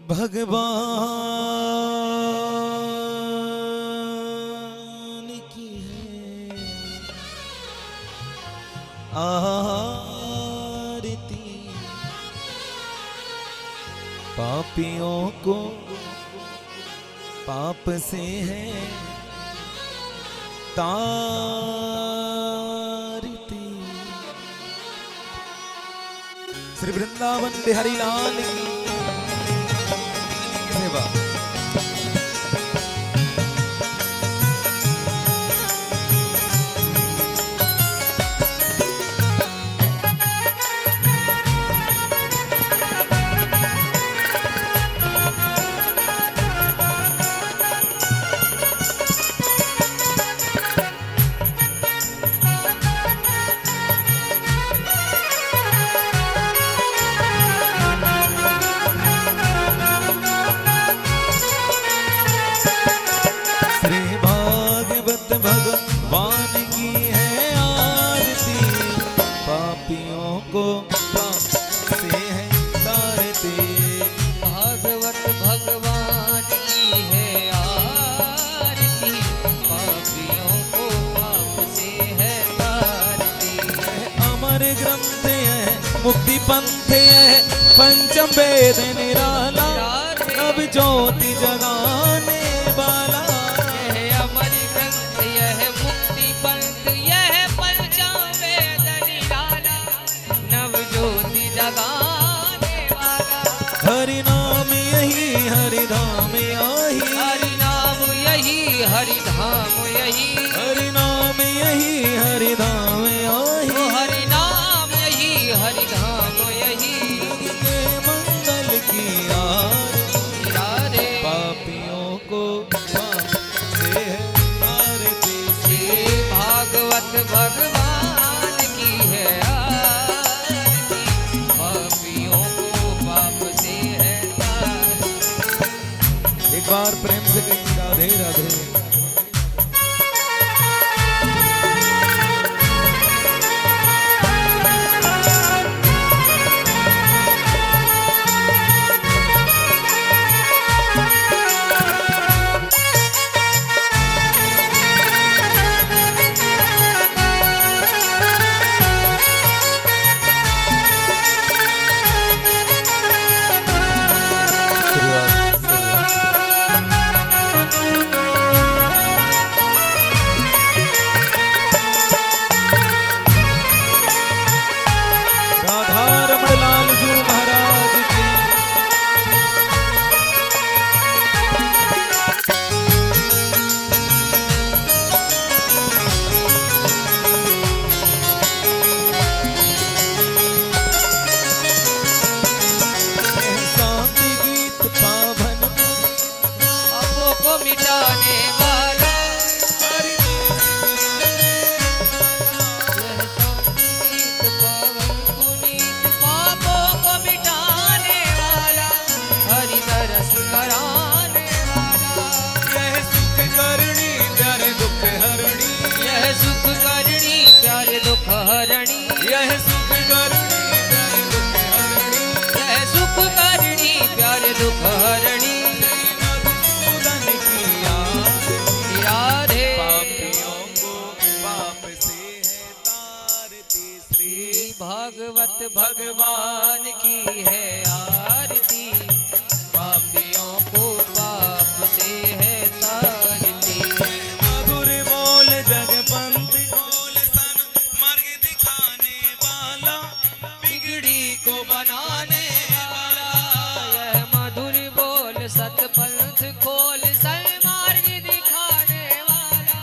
भगवान की है आरती, पापियों को पाप से है तारती। श्री वृंदावन बिहारी लाल की सेवा। भगवान की है आरती, पापियों को पाप से है तारती। भागवत भगवान की है आरती, पापियों को पाप से है तारती। अमर ग्रंथ है मुक्ति पंथ है, पंचम वेद निराला, अब ज्योति जगाने वाला। हरि नाम यही हरि धाम यही, हरि नाम यही हरि धाम यही, हरि नाम यही हरि धाम यही, हरि नाम यही हरि धाम यही। के मंगल की आरती, राधे पापियों को पाप से है तारती। श्री भागवत भगवान की है आरती, पापियों को पाप से है तारती। एक बार प्रेम से कहिए राधे राधे। मिटाने वाला संगीत पवन पुनीत, पापों को मिटाने वाला, हरि दरस कराने वाला। यह सुख करणी प्यारे दुख हरणी, यह सुख करणी प्यारे दुख हरणी, यह सुख करणी प्यारे दुख हरणी, यह सुख करणी प्यारे दुख हरणी। राधे पापियों को पाप से है तारती। श्री भागवत भगवान की है आरती, पापियों को पाप से है तारती। मधुर बोल जगपंथ बोल सन, मार्ग दिखाने वाला, बिगड़ी को बनाने वाला। यह मधुर बोल सतपंथ खोल, सन्मार्ग दिखाने वाला,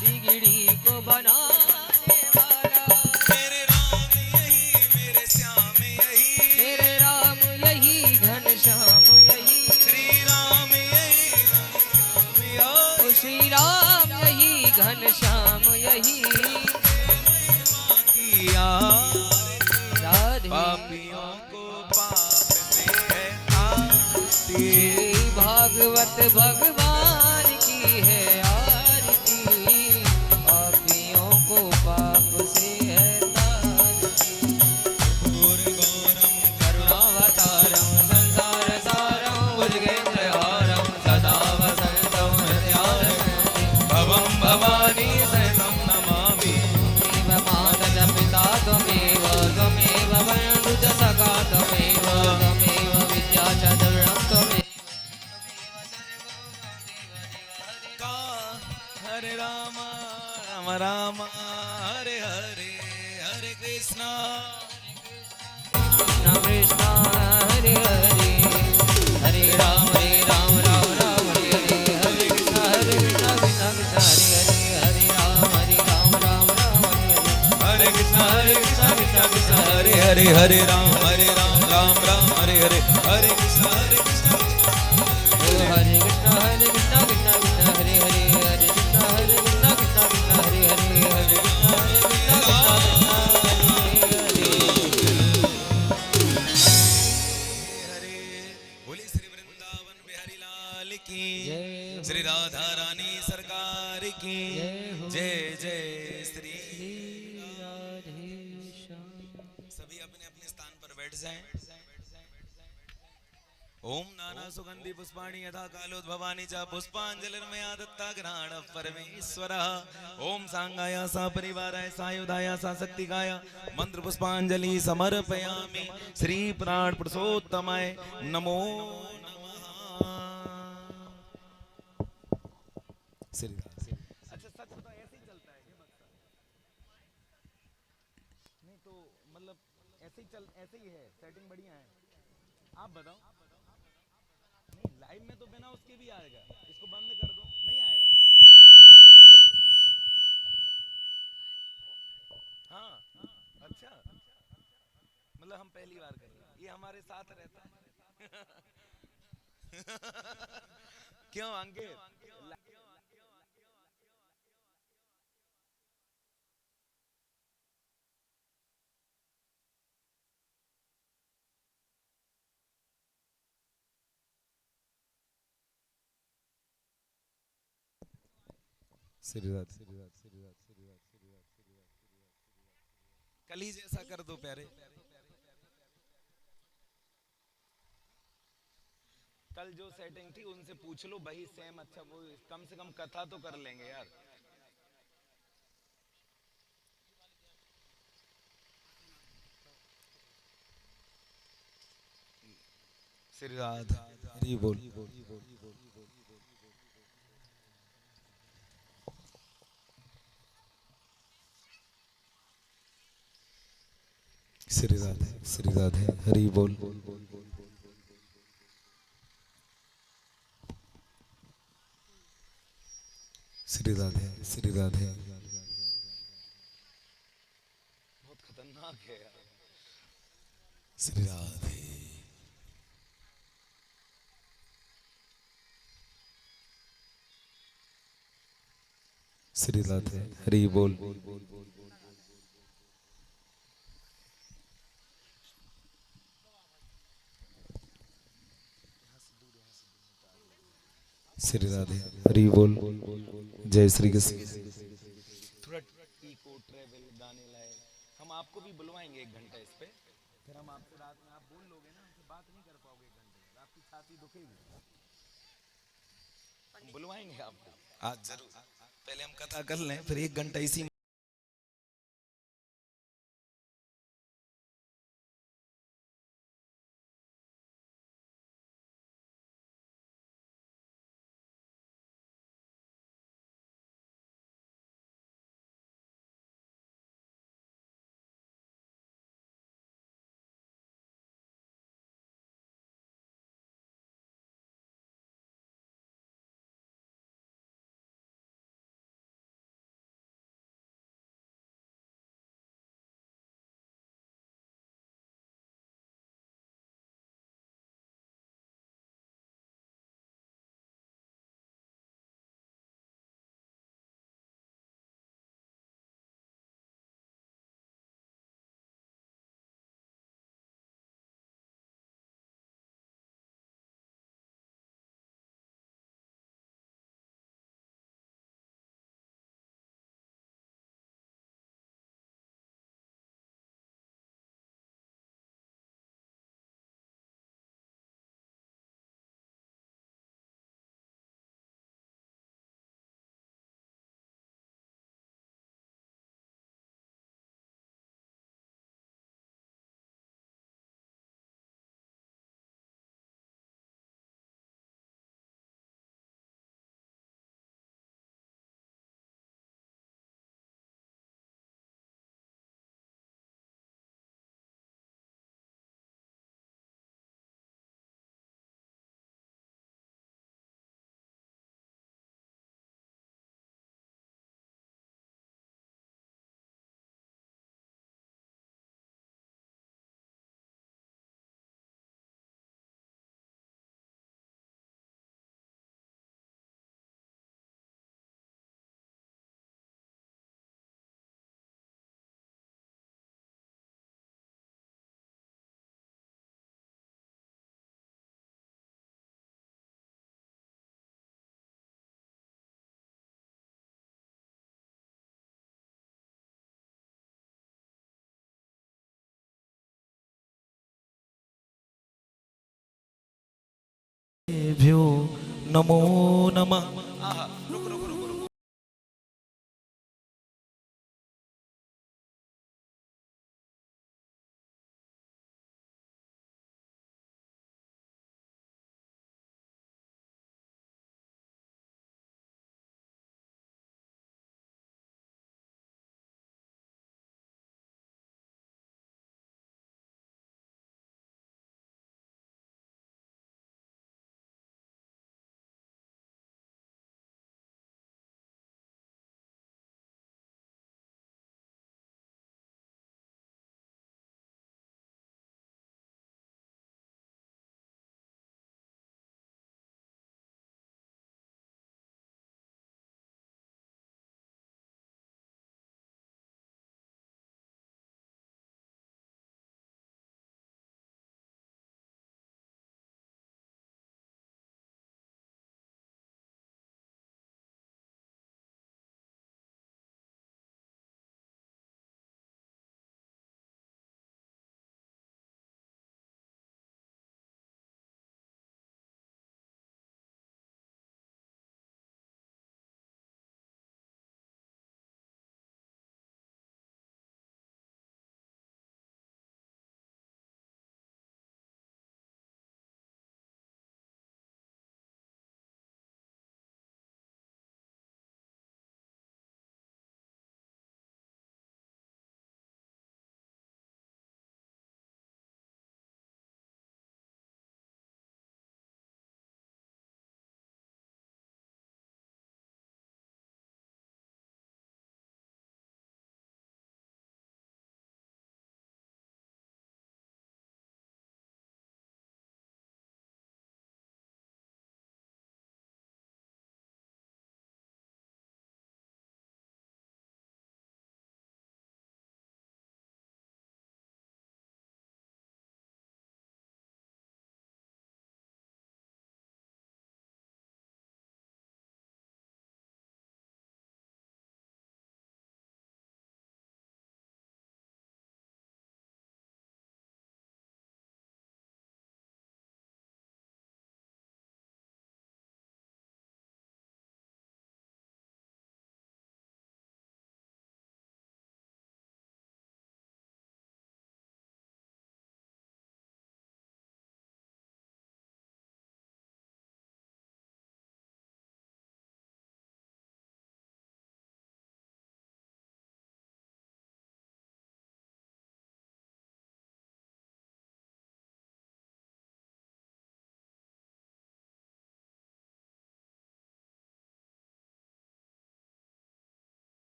बिगड़ी को बनाने वाला। मेरे राम यही मेरे श्याम यही, मेरे राम यही घनश्याम यही, श्री राम यही श्री राम यही घनश्याम यही। राधे पापियों को पाप से है तारती। भागवत भगवान की है आरती, पापियों को पाप से है तारती। घोर घोरम करुणावतारम संसार सारम हरे राम राम राम हरे हरे, हरे कृष्ण कृष्ण हरे कृष्णा कृष्णा कृष्णा हरे हरे, हरे कृष्णा कृष्णा कृष्णा हरे हरे, हरे कृष्णा कृष्णा कृष्णा हरे। बोली श्री वृंदावन बिहारी लाल की, श्री राधा रानी सरकार की जय। जय श्री राधे श्याम। सभी अपने अपने स्थान पर बैठ जाएं। ओम नाना सुगंधि पुष्पाणि यथा कालोद्भवानि च पुष्पांजलिर्मया दत्ता घ्राण परमेश्वरः। ओम सांगाय सा परिवाराय सायुधाय सा शक्तिकाय मंत्र पुष्पांजलि समर्पयामि। श्री प्राण पुरुषोत्तमाय नमो नमः। श्री अच्छा सच बताओ, ऐसे ही चलता है क्या बक्सा? नहीं तो मतलब ऐसे ही है, सेटिंग बढ़िया है। आप बताओ। नहीं लाइव में तो बिना उसके भी आएगा, इसको बंद कर दो नहीं आएगा, और आगे तो हाँ। अच्छा मतलब हम पहली बार कर रहे हैं, ये हमारे साथ रहता है। क्यों अंकित? श्रीराज कल ही जैसा कर दो प्यारे। कल जो सेटिंग थी उनसे पूछ लो, वही सेम। अच्छा वो कम से कम कथा तो कर लेंगे यार। श्रीराध हरि बोल। श्रीराध हरि बोल। श्रीराध बहुत खतरनाक है यार। श्रीराध श्रीराध हरि बोल। श्री राधे हरि बोल। जय श्री कृष्ण। थोड़ा इको ट्रेवल गाने लाए, हम आपको भी बुलवाएंगे 1 घंटा इस पे, फिर हम आपसे रात में, आप बोल लोगे ना, हमसे बात नहीं कर पाओगे 1 घंटे बाद, आपकी छाती दुखेगी। हम बुलवाएंगे आपको आज जरूर। पहले हम कथा कर लें, फिर 1 घंटा इसी नमो नमः। आहा, रुक रुक रुक रुक।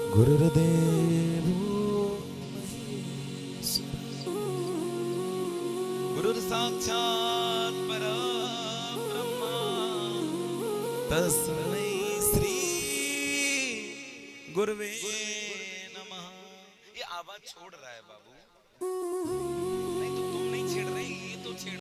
गुरुर्देवो गुरुर्साक्षात् परब्रह्म तस्मै श्री गुरुवे नमः। ये आवाज छोड़ रहा है बाबू, नहीं तो तुम नहीं छेड़ रहे, ये तो छेड़।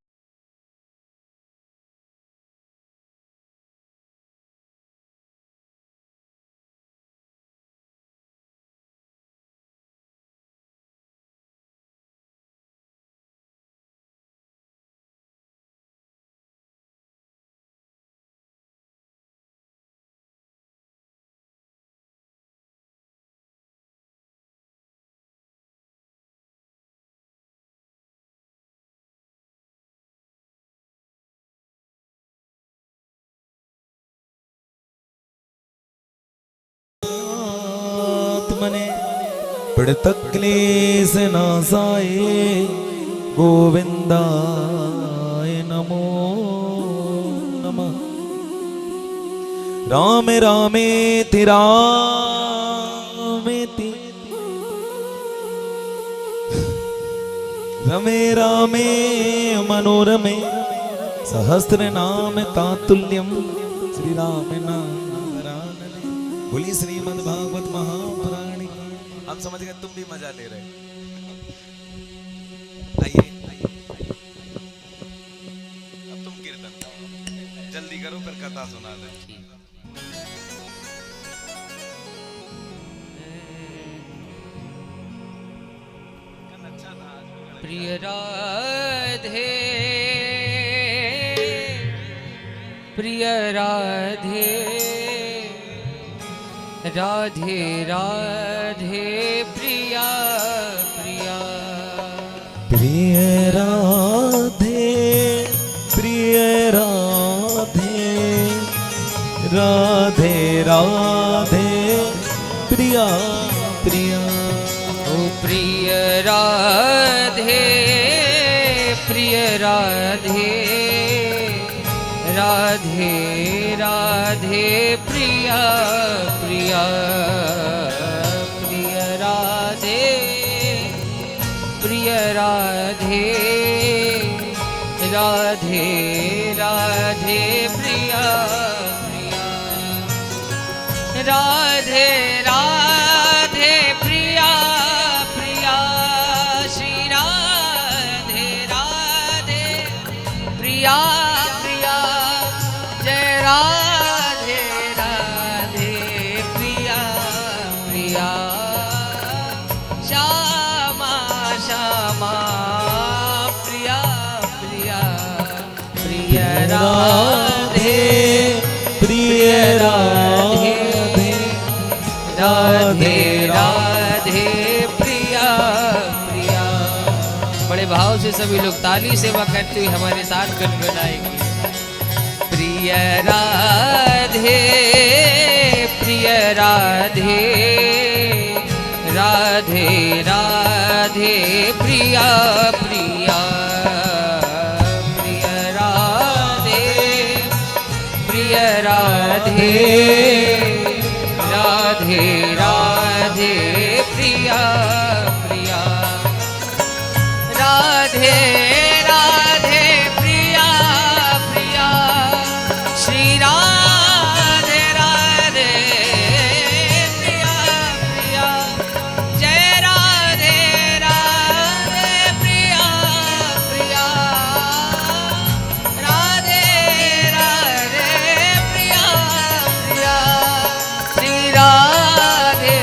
आत्मने पृथक क्लेश नासाए गोविंदाय नमो नमः। राम रामेति रामेति रमे रामे मनोरमे सहस्र नाम तातुल्यम श्री राम नाम वरानने। बोली श्रीमद् भागवत महापुराण की। हम समझ गए, तुम भी मजा ले रहे। आइए अब तुम कीर्तन जल्दी करो, फिर कथा सुना दे। प्रिय राधे प्रिय राधे राधे राधे प्रिया प्रिया प्रिय राधे प्रिय राधे राधे राधे प्रिया प्रिया। ओ प्रिय राधे प्रिय राधे राधे राधे प्रिया प्रिया प्रिय राधे प्रिय राधे राधे राधे प्रिया प्रिया राधे राधे प्रिया प्रिया श्री राधे राधे प्रिया प्रिया जय राधे राधे प्रिया प्रिया श्यामा श्यामा प्रिया प्रिया प्रिय राधे प्रिय राधे राधे राधे प्रिया प्रिया। बड़े भाव से सभी लोग ताली सेवा करते हुए हमारे साथ गुनगुनाएंगे। प्रिय राधे प्रिय राधे राधे राधे प्रिया प्रिया प्रिय राधे प्रिय राधे राधे राधे प्रिया प्रिया राधे राधे प्रिया प्रिया श्री राधे राधे प्रिया प्रिया जय राधे राधे प्रिया प्रिया राधे राधे प्रिया प्रिया श्री राधे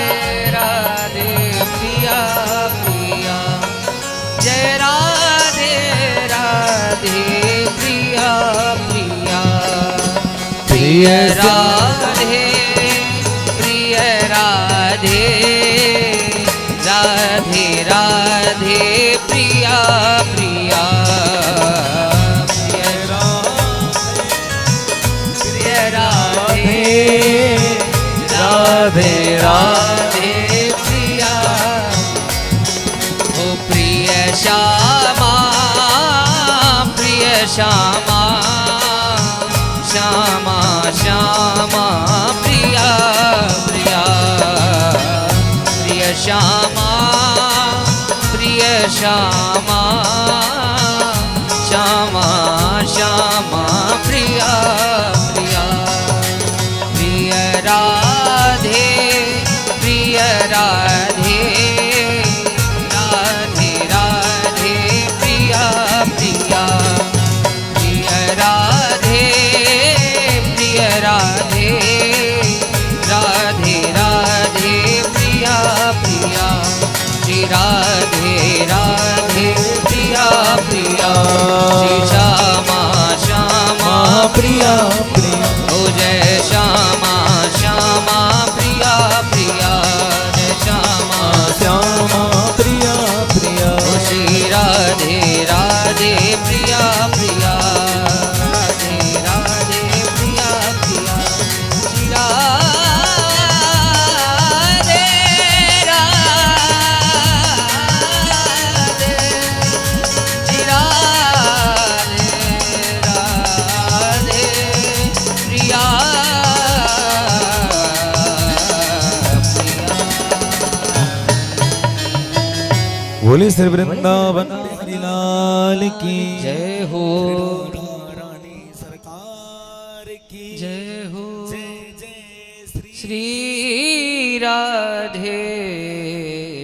राधे प्रिया प्रिया जय राधे राधे प्रिया प्रिया प्रिय राधे प्रिय राधे राधे राधे प्रिया प्रिया प्रिय राधे राधे राधे प्रिया ओ प्रिय श्यामा प्रिय श्यामा श्यामा श्यामा प्रिया प्रिया प्रिय श्यामा प्रिय श्यामा श्यामा श्यामा प्रिया प्रिया प्रिय राधे प्रिय राधे राधे राधे प्रिया प्रिया प्रिय राधे प्रिय राधे राधे राधे प्रिया प्रिया श्री राधे राधे प्रिया प्रिया श्री श्यामा श्यामा प्रिया प्रिया ओ जय श्यामा श्यामा प्रिया प्रिया जय श्यामा श्यामा प्रिया प्रिया ओ श्री राधे राधे प्रिया प्रिया राधे राधे प्रिया प्रिया श्री राधे राधे बोले श्री वृंदावन बिहारी लाल की जय हो रानी सरकार की जय हो जय जय श्री श्री राधे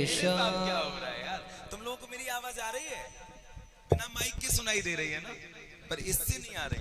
क्या श्याम। हो रहा है यार? तुम लोगों को मेरी आवाज आ रही है? बिना माइक के सुनाई दे रही है ना, पर इससे नहीं आ रही।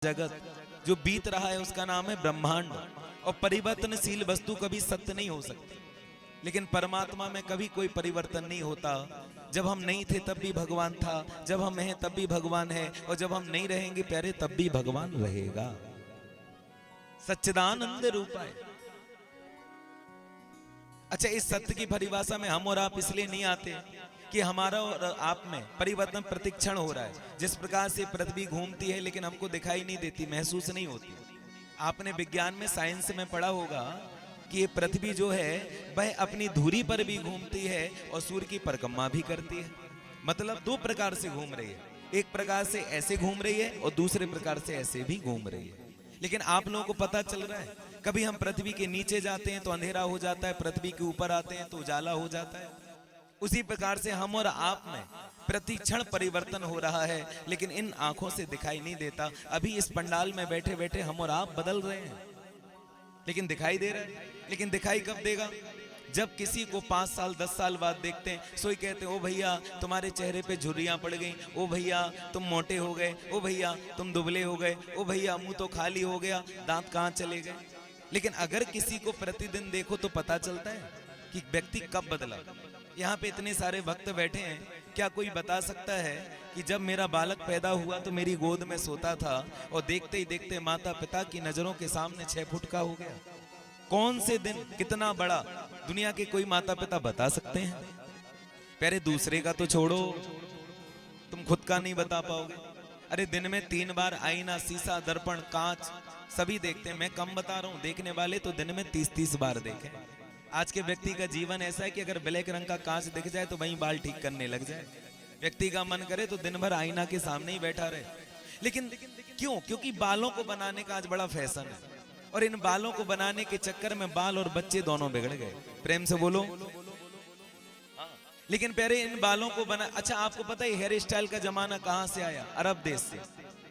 जगत जो बीत रहा है उसका नाम है ब्रह्मांड। और परिवर्तनशील वस्तु कभी सत्य नहीं हो सकती, लेकिन परमात्मा में कभी कोई परिवर्तन नहीं होता। जब हम नहीं थे तब भी भगवान था, जब हम हैं तब भी भगवान है, और जब हम नहीं रहेंगे प्यारे तब भी भगवान रहेगा। सच्चिदानंद रूप है। अच्छा, इस सत्य की परिभाषा में हम और आप इसलिए नहीं आते कि हमारा और आप में परिवर्तन प्रतिक्षण हो रहा है। जिस प्रकार से पृथ्वी घूमती है लेकिन हमको दिखाई नहीं देती, महसूस नहीं होती। आपने विज्ञान में, साइंस में पढ़ा होगा कि ये पृथ्वी जो है वह अपनी धुरी पर भी घूमती है और सूर्य की परिक्रमा भी करती है। मतलब दो प्रकार से घूम रही है, एक प्रकार से ऐसे घूम रही है और दूसरे प्रकार से ऐसे भी घूम रही है। लेकिन आप लोगों को पता चल रहा है, कभी हम पृथ्वी के नीचे जाते हैं तो अंधेरा हो जाता है, पृथ्वी के ऊपर आते हैं तो उजाला हो जाता है। उसी प्रकार से हम और आप में प्रतिक्षण परिवर्तन हो रहा है, लेकिन इन आंखों से दिखाई नहीं देता। अभी इस पंडाल में बैठे बैठे हम और आप बदल रहे हैं, लेकिन दिखाई दे रहा है। लेकिन दिखाई कब देगा? जब किसी को 5 साल 10 साल बाद देखते हैं, सोई कहते हैं ओ भैया तुम्हारे चेहरे पे झुर्रियां पड़ गई, ओ भैया तुम मोटे हो गए, ओ भैया तुम दुबले हो गए, ओ भैया मुंह तो खाली हो गया, दांत कहाँ चले गए। लेकिन अगर किसी को प्रतिदिन देखो तो पता चलता है कि व्यक्ति कब बदला। यहाँ पे इतने सारे भक्त बैठे हैं, क्या कोई बता सकता है कि जब मेरा बालक पैदा हुआ तो मेरी गोद में सोता था और देखते ही देखते माता पिता की नजरों के सामने 6 फुट का हो गया? कौन से दिन, कितना बड़ा, दुनिया के कोई माता पिता बता सकते हैं? पहले दूसरे का तो छोड़ो, तुम खुद का नहीं बता पाओगे। अरे दिन में 3 बार आईना, शीशा, दर्पण, कांच सभी देखते हैं। मैं कम बता रहा हूँ, देखने वाले तो दिन में 30-30 बार देखें। आज के व्यक्ति का जीवन ऐसा है कि अगर ब्लैक रंग का कांच दिख जाए तो वहीं बाल ठीक करने लग जाए। व्यक्ति का मन करे तो दिन भर आईना के सामने ही बैठा रहे। लेकिन क्यों? क्योंकि बालों को बनाने का आज बड़ा फैशन है, और इन बालों को बनाने के चक्कर में बाल और बच्चे दोनों बिगड़ गए। प्रेम से बोलो। लेकिन प्यारे इन बालों को बना, अच्छा आपको पता है हेयर स्टाइल का जमाना कहां से आया? अरब देश से।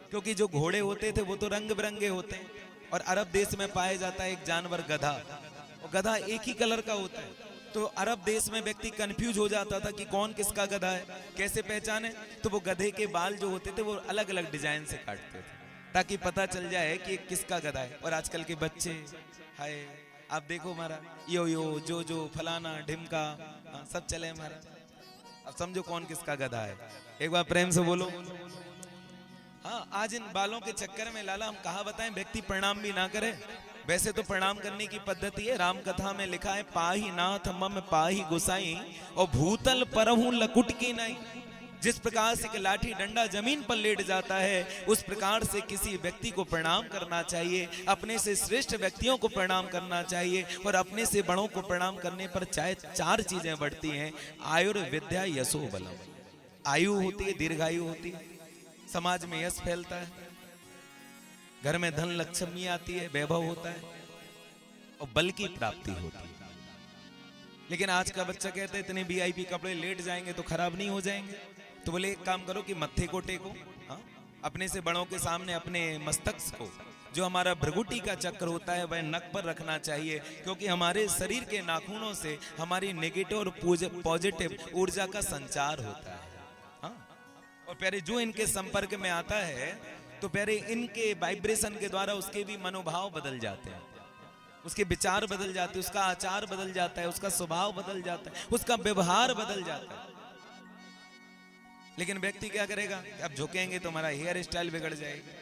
क्योंकि जो घोड़े होते थे वो तो रंग बिरंगे होते हैं, और अरब देश में पाया जाता है एक जानवर गधा, और गधा एक ही कलर का होता है। तो अरब देश में व्यक्ति कंफ्यूज हो जाता था कि कौन किसका गधा है, कैसे पहचाने। तो वो गधे के बाल जो होते थे वो अलग अलग डिजाइन से काटते थे ताकि पता चल जाए कि किसका गधा है। और आजकल के बच्चे, हाय आप देखो हमारा यो यो जो जो फलाना ढिमका सब चले हमारा। अब समझो कौन किसका गधा है। एक बार प्रेम से बोलो। हाँ, आज इन बालों के चक्कर में लाला हम कहा बताएं, व्यक्ति प्रणाम भी ना करे। वैसे तो प्रणाम करने की पद्धति है, राम कथा में लिखा है पाही नाथ मम पाही गुसाई और भूतल परहूं लकुट की नहीं। जिस प्रकार से कि लाठी डंडा जमीन पर लेट जाता है, उस प्रकार से किसी व्यक्ति को प्रणाम करना चाहिए। अपने से श्रेष्ठ व्यक्तियों को प्रणाम करना चाहिए, और अपने से बड़ों को प्रणाम करने पर चाहे 4 चीजें बढ़ती हैं। आयुर्विद्या यशो बलम। आयु होती है, दीर्घायु होती है, समाज में यश फैलता है, घर में धन लक्ष्मी आती है, वैभव होता है, और बल की प्राप्ति होती है। लेकिन आज का बच्चा कहता है इतने वीआईपी कपड़े लेट जाएंगे तो खराब नहीं हो जाएंगे। तो बोले एक काम करो कि मत्थे को टेको। हाँ, अपने से बड़ों के सामने अपने मस्तक को, जो हमारा भृगुटी का चक्र होता है, वह नक पर रखना चाहिए, क्योंकि हमारे शरीर के नाखूनों से हमारी नेगेटिव और पॉजिटिव ऊर्जा का संचार होता है। हाँ, और प्यारे जो इनके संपर्क में आता है तो प्यारे इनके वाइब्रेशन के द्वारा उसके भी मनोभाव बदल जाते हैं, उसके विचार बदल जाते हैं, उसका आचार बदल जाता है, उसका स्वभाव बदल जाता है, उसका व्यवहार बदल जाता है। लेकिन व्यक्ति क्या करेगा? अब झुकेंगे तो हमारा हेयर स्टाइल बिगड़ जाएगा।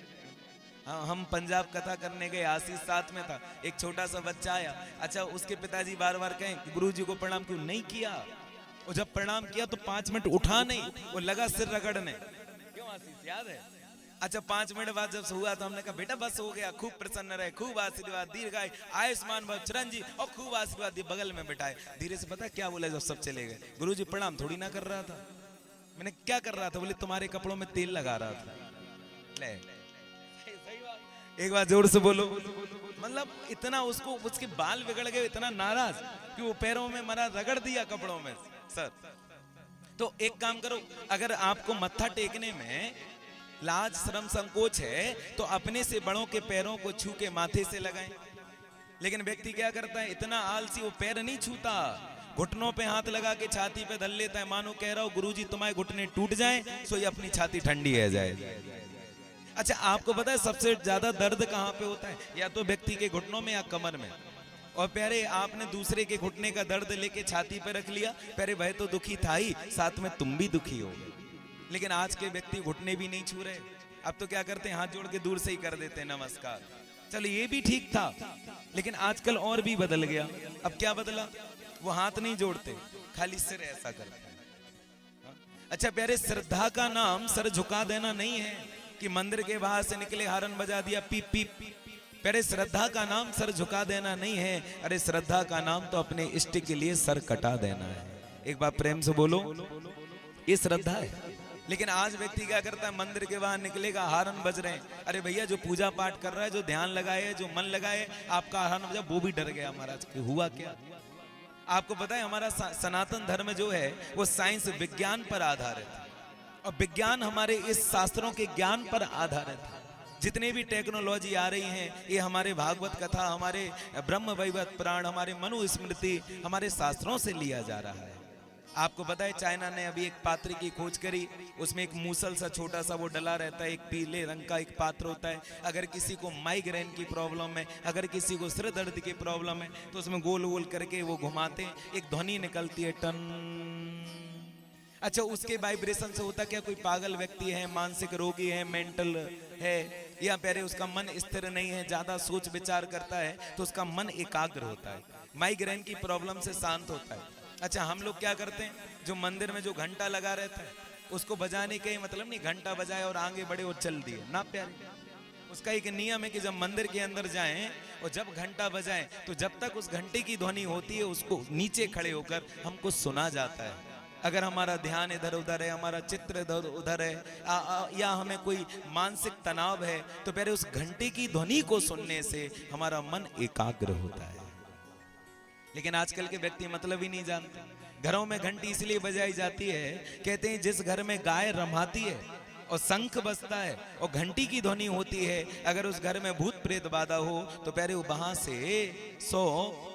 हाँ, हम पंजाब कथा करने गए, आशीष साथ में था, एक छोटा सा बच्चा आया। अच्छा, उसके पिताजी बार बार कहें गुरुजी को प्रणाम क्यों नहीं किया? और जब प्रणाम किया तो 5 मिनट उठा नहीं, वो लगा सिर रगड़ने। क्यों आशीष, याद है? अच्छा, 5 मिनट बाद जब हुआ तो हमने कहा बेटा बस हो गया, खूब प्रसन्न रहे, खूब आशीर्वाद, दीर्घायु आयुष्मान भव चिरंजीव, और खूब आशीर्वाद दिए, बगल में बिठाए। धीरे से पता क्या बोला जब सब चले गए? गुरुजी प्रणाम थोड़ी ना कर रहा था। मैंने क्या कर रहा था? बोले तुम्हारे कपड़ों में तेल लगा रहा था। ले एक बार जोर से बोलो। मतलब इतना उसको, उसके बाल बिगड़ गए, इतना नाराज कि वो पैरों में मरा रगड़ दिया कपड़ों में। सर तो एक काम करो, अगर आपको मत्था टेकने में लाज शर्म संकोच है तो अपने से बड़ों के पैरों को छू के माथे से लगाएं। लेकिन व्यक्ति क्या करता है, इतना आलसी, वो पैर नहीं छूता, घुटनों पे हाथ लगा के छाती पे धर लेता है, मानो कह रहा हो गुरुजी तुम्हारे घुटने टूट जाएं सो ये अपनी छाती ठंडी है जाए। अच्छा, आपको पता है सबसे ज्यादा दर्द कहाँ पे होता है? या तो व्यक्ति के घुटनों में या कमर में। और प्यारे आपने दूसरे के घुटने का दर्द लेके छाती पे रख लिया, प्यारे वह तो दुखी था ही, साथ में तुम भी दुखी हो। लेकिन आज के व्यक्ति घुटने भी नहीं छू रहे, अब तो क्या करते हैं, हाथ जोड़ के दूर से ही कर देते हैं नमस्कार। चलो ये भी ठीक था, लेकिन आजकल और भी बदल गया। अब क्या बदला? वो हाथ नहीं जोड़ते, खाली सिर ऐसा करते हैं। अच्छा प्यारे, श्रद्धा का नाम सर झुका देना नहीं है कि मंदिर के बाहर से निकले हारन बजा दिया पीप पीप। प्यारे, श्रद्धा का नाम सर झुका देना नहीं है, अरे श्रद्धा का नाम तो अपने इष्ट के लिए सर कटा देना है। एक बार प्रेम से बोलो, ये श्रद्धा है। लेकिन आज व्यक्ति क्या करता है, मंदिर के बाहर निकलेगा, हारन बज रहे हैं। अरे भैया, जो पूजा पाठ कर रहा है, जो ध्यान लगाए, जो मन लगाए, आपका हारन बजा, वो भी डर गया महाराज कि हुआ क्या। आपको पता है हमारा सनातन धर्म जो है वो साइंस विज्ञान पर आधारित है, और विज्ञान हमारे इस शास्त्रों के ज्ञान पर आधारित है। जितने भी टेक्नोलॉजी आ रही हैं, ये हमारे भागवत कथा, हमारे ब्रह्म वैवर्त पुराण, हमारे मनुस्मृति, हमारे शास्त्रों से लिया जा रहा है। आपको पता है चाइना ने अभी एक पात्र की खोज करी, उसमें एक मूसल सा छोटा सा वो डला रहता है, एक पीले रंग का एक पात्र होता है। अगर किसी को माइग्रेन की प्रॉब्लम है, अगर किसी को सिर दर्द की प्रॉब्लम है, तो उसमें गोल गोल करके वो घुमाते हैं, एक ध्वनि निकलती है, टन। अच्छा, उसके वाइब्रेशन से होता क्या, कोई पागल व्यक्ति है, मानसिक रोगी है, मेंटल है, या पहले उसका मन स्थिर नहीं है, ज्यादा सोच विचार करता है, तो उसका मन एकाग्र होता है, माइग्रेन की प्रॉब्लम से शांत होता है। अच्छा, हम लोग क्या करते हैं, जो मंदिर में जो घंटा लगा रहता है, उसको बजाने के मतलब नहीं, घंटा बजाए और आगे बढ़े और चल दिए ना प्यारे। उसका एक नियम है कि जब मंदिर के अंदर जाएं और जब घंटा बजाएं, तो जब तक उस घंटे की ध्वनि होती है, उसको नीचे खड़े होकर हमको सुना जाता है। अगर हमारा ध्यान इधर उधर है, हमारा चित्र इधर उधर है, या हमें कोई मानसिक तनाव है, तो पहले उस घंटे की ध्वनि को सुनने से हमारा मन एकाग्र होता है। लेकिन आजकल के व्यक्ति मतलब ही नहीं जानते। घरों में घंटी इसलिए बजाई जाती है, कहते हैं जिस घर में गाय रमाती है और शंख बजता है और घंटी की ध्वनि होती है, अगर उस घर में भूत प्रेत बाधा हो तो पहले वो वहां से 100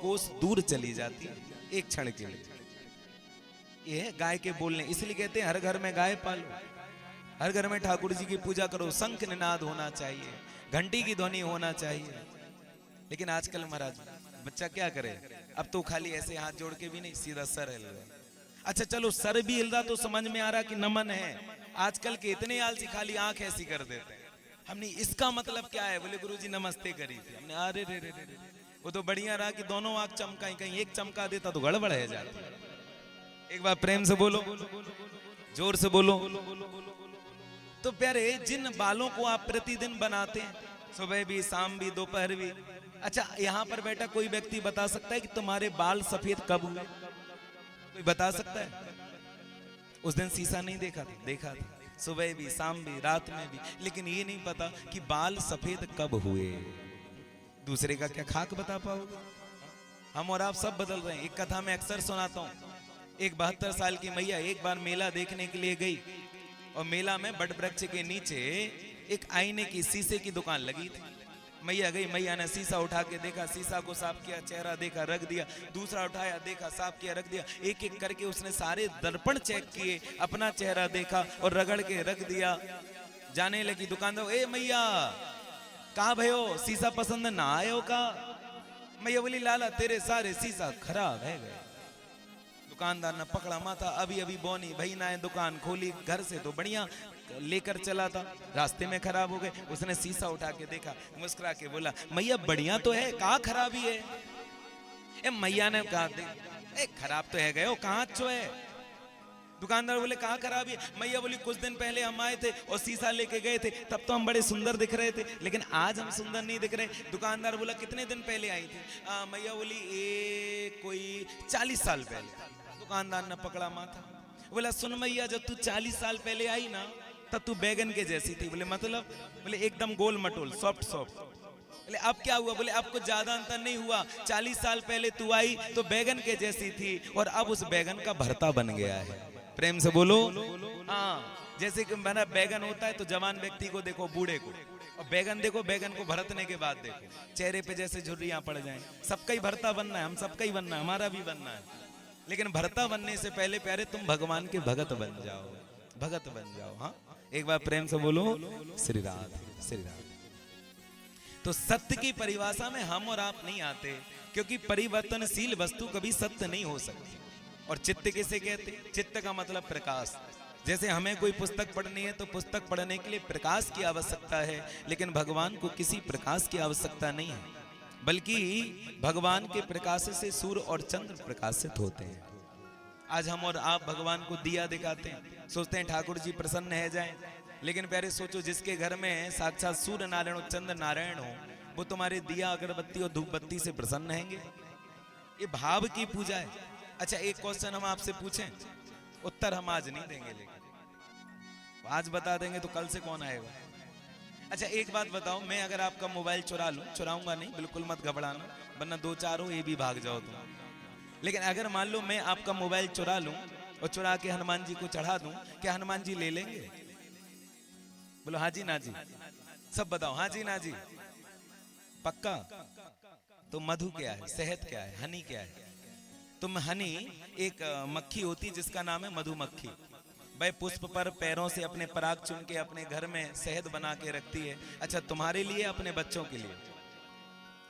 कोस दूर चली जाती है एक क्षण के लिए। ये गाय के बोलने, इसलिए कहते हैं हर घर में गाय पालो, हर घर में ठाकुर जी की पूजा करो, शंख निनाद होना चाहिए, घंटी की ध्वनि होना चाहिए। लेकिन आजकल महाराज बच्चा क्या करे, अब तो खाली ऐसे हाथ जोड़ के भी नहीं, सीधा सर हिल रहा। अच्छा चलो, सर भी हिल रहा तो समझ में आ रहा कि नमन है। आजकल के इतने आलसी खाली आंख ऐसी कर देते हैं। हमने इसका मतलब क्या है, बोले गुरुजी नमस्ते करी थी हमने, अरे रे रे रे, वो तो बढ़िया रहा कि दोनों आंख चमकाई, कहीं एक चमका देता तो गड़बड़ है जाती। एक बार प्रेम से बोलो, जोर से बोलो। तो प्यारे, जिन बालों को आप प्रतिदिन बनाते हैं, सुबह भी, शाम भी, दोपहर भी, अच्छा यहाँ पर बैठा कोई व्यक्ति बता सकता है कि तुम्हारे बाल सफेद कब हुए? कोई बता सकता है? उस दिन शीशा नहीं देखा था, देखा था सुबह भी, शाम भी, रात में भी, लेकिन ये नहीं पता कि बाल सफेद कब हुए। दूसरे का क्या खाक बता पाओगे? हम और आप सब बदल रहे हैं। एक कथा में अक्सर सुनाता हूँ, एक 72 साल की मैया एक बार मेला देखने के लिए गई, और मेला में बड़ वृक्ष के नीचे एक आईने की शीशे की दुकान लगी थी। मैया गई, मैया ने शीशा उठा के देखा, शीशा को साफ किया, चेहरा देखा, रख दिया, दूसरा उठाया, देखा, साफ किया, रख दिया, एक एक करके उसने सारे दर्पण चेक किए, अपना चेहरा देखा और रगड़ के रख दिया। जाने लगी दुकानदार, ए मैया कहाँ भयो, शीशा पसंद ना आयो का? मैया बोली लाला तेरे सारे शीशा खराब है गए। दुकानदार ने पकड़ा माथा, अभी अभी बोनी भाई ना दुकान खोली, घर से तो बढ़िया लेकर चला था, रास्ते में खराब हो गए। उसने शीशा उठा के देखा, मुस्कुरा के बोला मैया बढ़िया तो है, कहाँ खराबी है? ए मैया ने कहा खराब तो है गए, कहाँ अच्छो है? दुकानदार बोले कहाँ खराबी है? मैया बोली कुछ दिन पहले हम आए थे और शीशा लेके गए थे, तब तो हम बड़े सुंदर दिख रहे थे, लेकिन आज हम सुंदर नहीं दिख रहे। दुकानदार बोला कितने दिन पहले आई थी? मैया बोली कोई 40 साल पहले। दुकानदार ने पकड़ा माथा, बोला सुन मैया, जब तू 40 साल पहले आई ना, तब तू बैगन के जैसी थी। बोले मतलब? बोले एकदम गोल मटोल, सॉफ्ट सॉफ्ट। बोले अब क्या हुआ? बोले अब कुछ ज्यादा अंतर नहीं हुआ, 40 साल पहले तू आई तो बैगन के जैसी थी, और अब उस बैगन का भरता बन गया है। प्रेम से बोलो। हाँ, जैसे कि मैंने बैगन होता है तो जवान व्यक्ति को देखो, बूढ़े को, और बैगन देखो, बैगन को भरतने के बाद देखो, चेहरे पे जैसे झुर्रियां पड़ जाएं। सबका ही भरता बनना है, हम सबका ही बनना है, हमारा भी बनना है, लेकिन भरता बनने से पहले प्यारे तुम भगवान के भगत बन जाओ, भगत बन जाओ। हाँ, एक बार प्रेम से बोलो श्री राधे। श्री राम। तो सत्य की परिभाषा में हम और आप नहीं आते, क्योंकि परिवर्तनशील वस्तु कभी सत्य नहीं हो सकती। और चित्त किसे कहते? चित्त का मतलब प्रकाश। जैसे हमें कोई पुस्तक पढ़नी है तो पुस्तक पढ़ने के लिए प्रकाश की आवश्यकता है, लेकिन भगवान को किसी प्रकाश की आवश्यकता नहीं है, बल्कि भगवान के प्रकाश से सूर्य और चंद्र प्रकाशित होते हैं। आज हम और आप भगवान को दिया दिखाते हैं, सोचते हैं ठाकुर जी प्रसन्न है जाएं, लेकिन प्यारे सोचो, जिसके घर में साक्षात सूर्य नारायण और चंद्र नारायण हो, वो तुम्हारे दिया अगरबत्ती और धूप बत्ती से प्रसन्न रहेंगे? ये भाव की पूजा है। अच्छा, एक क्वेश्चन हम आपसे पूछें, उत्तर हम आज नहीं देंगे, लेकिन आज बता देंगे तो कल से कौन आएगा? अच्छा एक बात बताओ, मैं अगर आपका मोबाइल चुरा लूं, चुराऊंगा नहीं, बिल्कुल मत घबराना, वरना दो चार हो ये भी भाग जाओ तुम। लेकिन अगर मान लो मैं आपका मोबाइल चुरा लूं और चुरा के हनुमान जी को चढ़ा दूं, क्या हनुमान जी ले लेंगे? बोलो हाँ जी ना जी, सब बताओ हाँ जी ना जी, पक्का? तो मधु क्या है, शहद क्या है, हनी क्या है? तुम हनी एक मक्खी होती है जिसका नाम है मधुमक्खी। वह पुष्प पर पैरों से अपने पराग चुन के अपने घर में शहद बना के रखती है। अच्छा, तुम्हारे लिए, अपने बच्चों के लिए?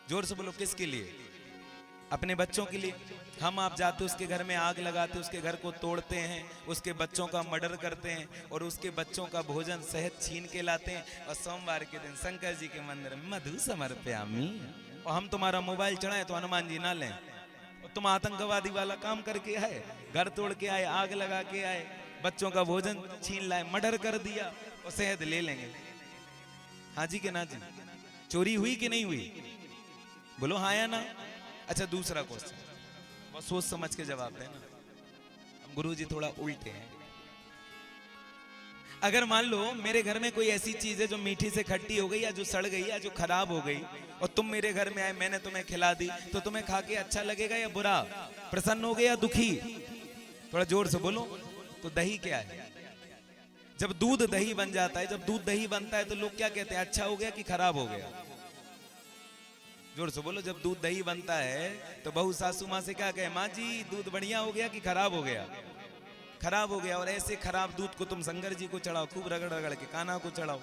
जोर से बोलो, किसके लिए? अपने बच्चों के लिए। हम आप जाते उसके घर में आग लगाते, उसके घर को तोड़ते हैं, उसके बच्चों का मर्डर करते हैं और उसके बच्चों का भोजन शहद छीन के लाते हैं, और सोमवार के दिन शंकर जी के मंदिर में मधु समर्पयामि। और हम तुम्हारा मोबाइल चढ़ाएं तो हनुमान जी ना लें, और तुम आतंकवादी वाला काम करके आए, घर तोड़ के आए, आग लगा के आए, बच्चों का भोजन छीन लाए, मर्डर कर दिया, और शहद ले लेंगे? हाँ जी के ना जी? चोरी हुई कि नहीं हुई? बोलो हाँ या ना। अच्छा दूसरा क्वेश्चन, बहुत सोच समझ के जवाब देना, हम गुरुजी थोड़ा उल्टे हैं। अगर मान लो मेरे घर में कोई ऐसी चीज है जो मीठी से खट्टी हो गई, या जो सड़ गई, या जो खराब हो गई, और तुम मेरे घर में आए, मैंने तुम्हें खिला दी, तो तुम्हें खा के अच्छा लगेगा या बुरा? प्रसन्न हो गए या दुखी? थोड़ा जोर से बोलो। तो दही क्या है? जब दूध दही बन जाता है, जब दूध दही बनता है तो लोग क्या कहते हैं, अच्छा हो गया कि खराब हो गया? जोर से बोलो। जब दूध दही बनता है तो बहू सासू माँ से क्या कहे, माँ जी दूध बढ़िया हो गया कि खराब हो गया? खराब हो गया। और ऐसे खराब दूध को तुम शंकर जी को चढ़ाओ, खूब रगड़ रगड़ के, कान्हा को चढ़ाओ,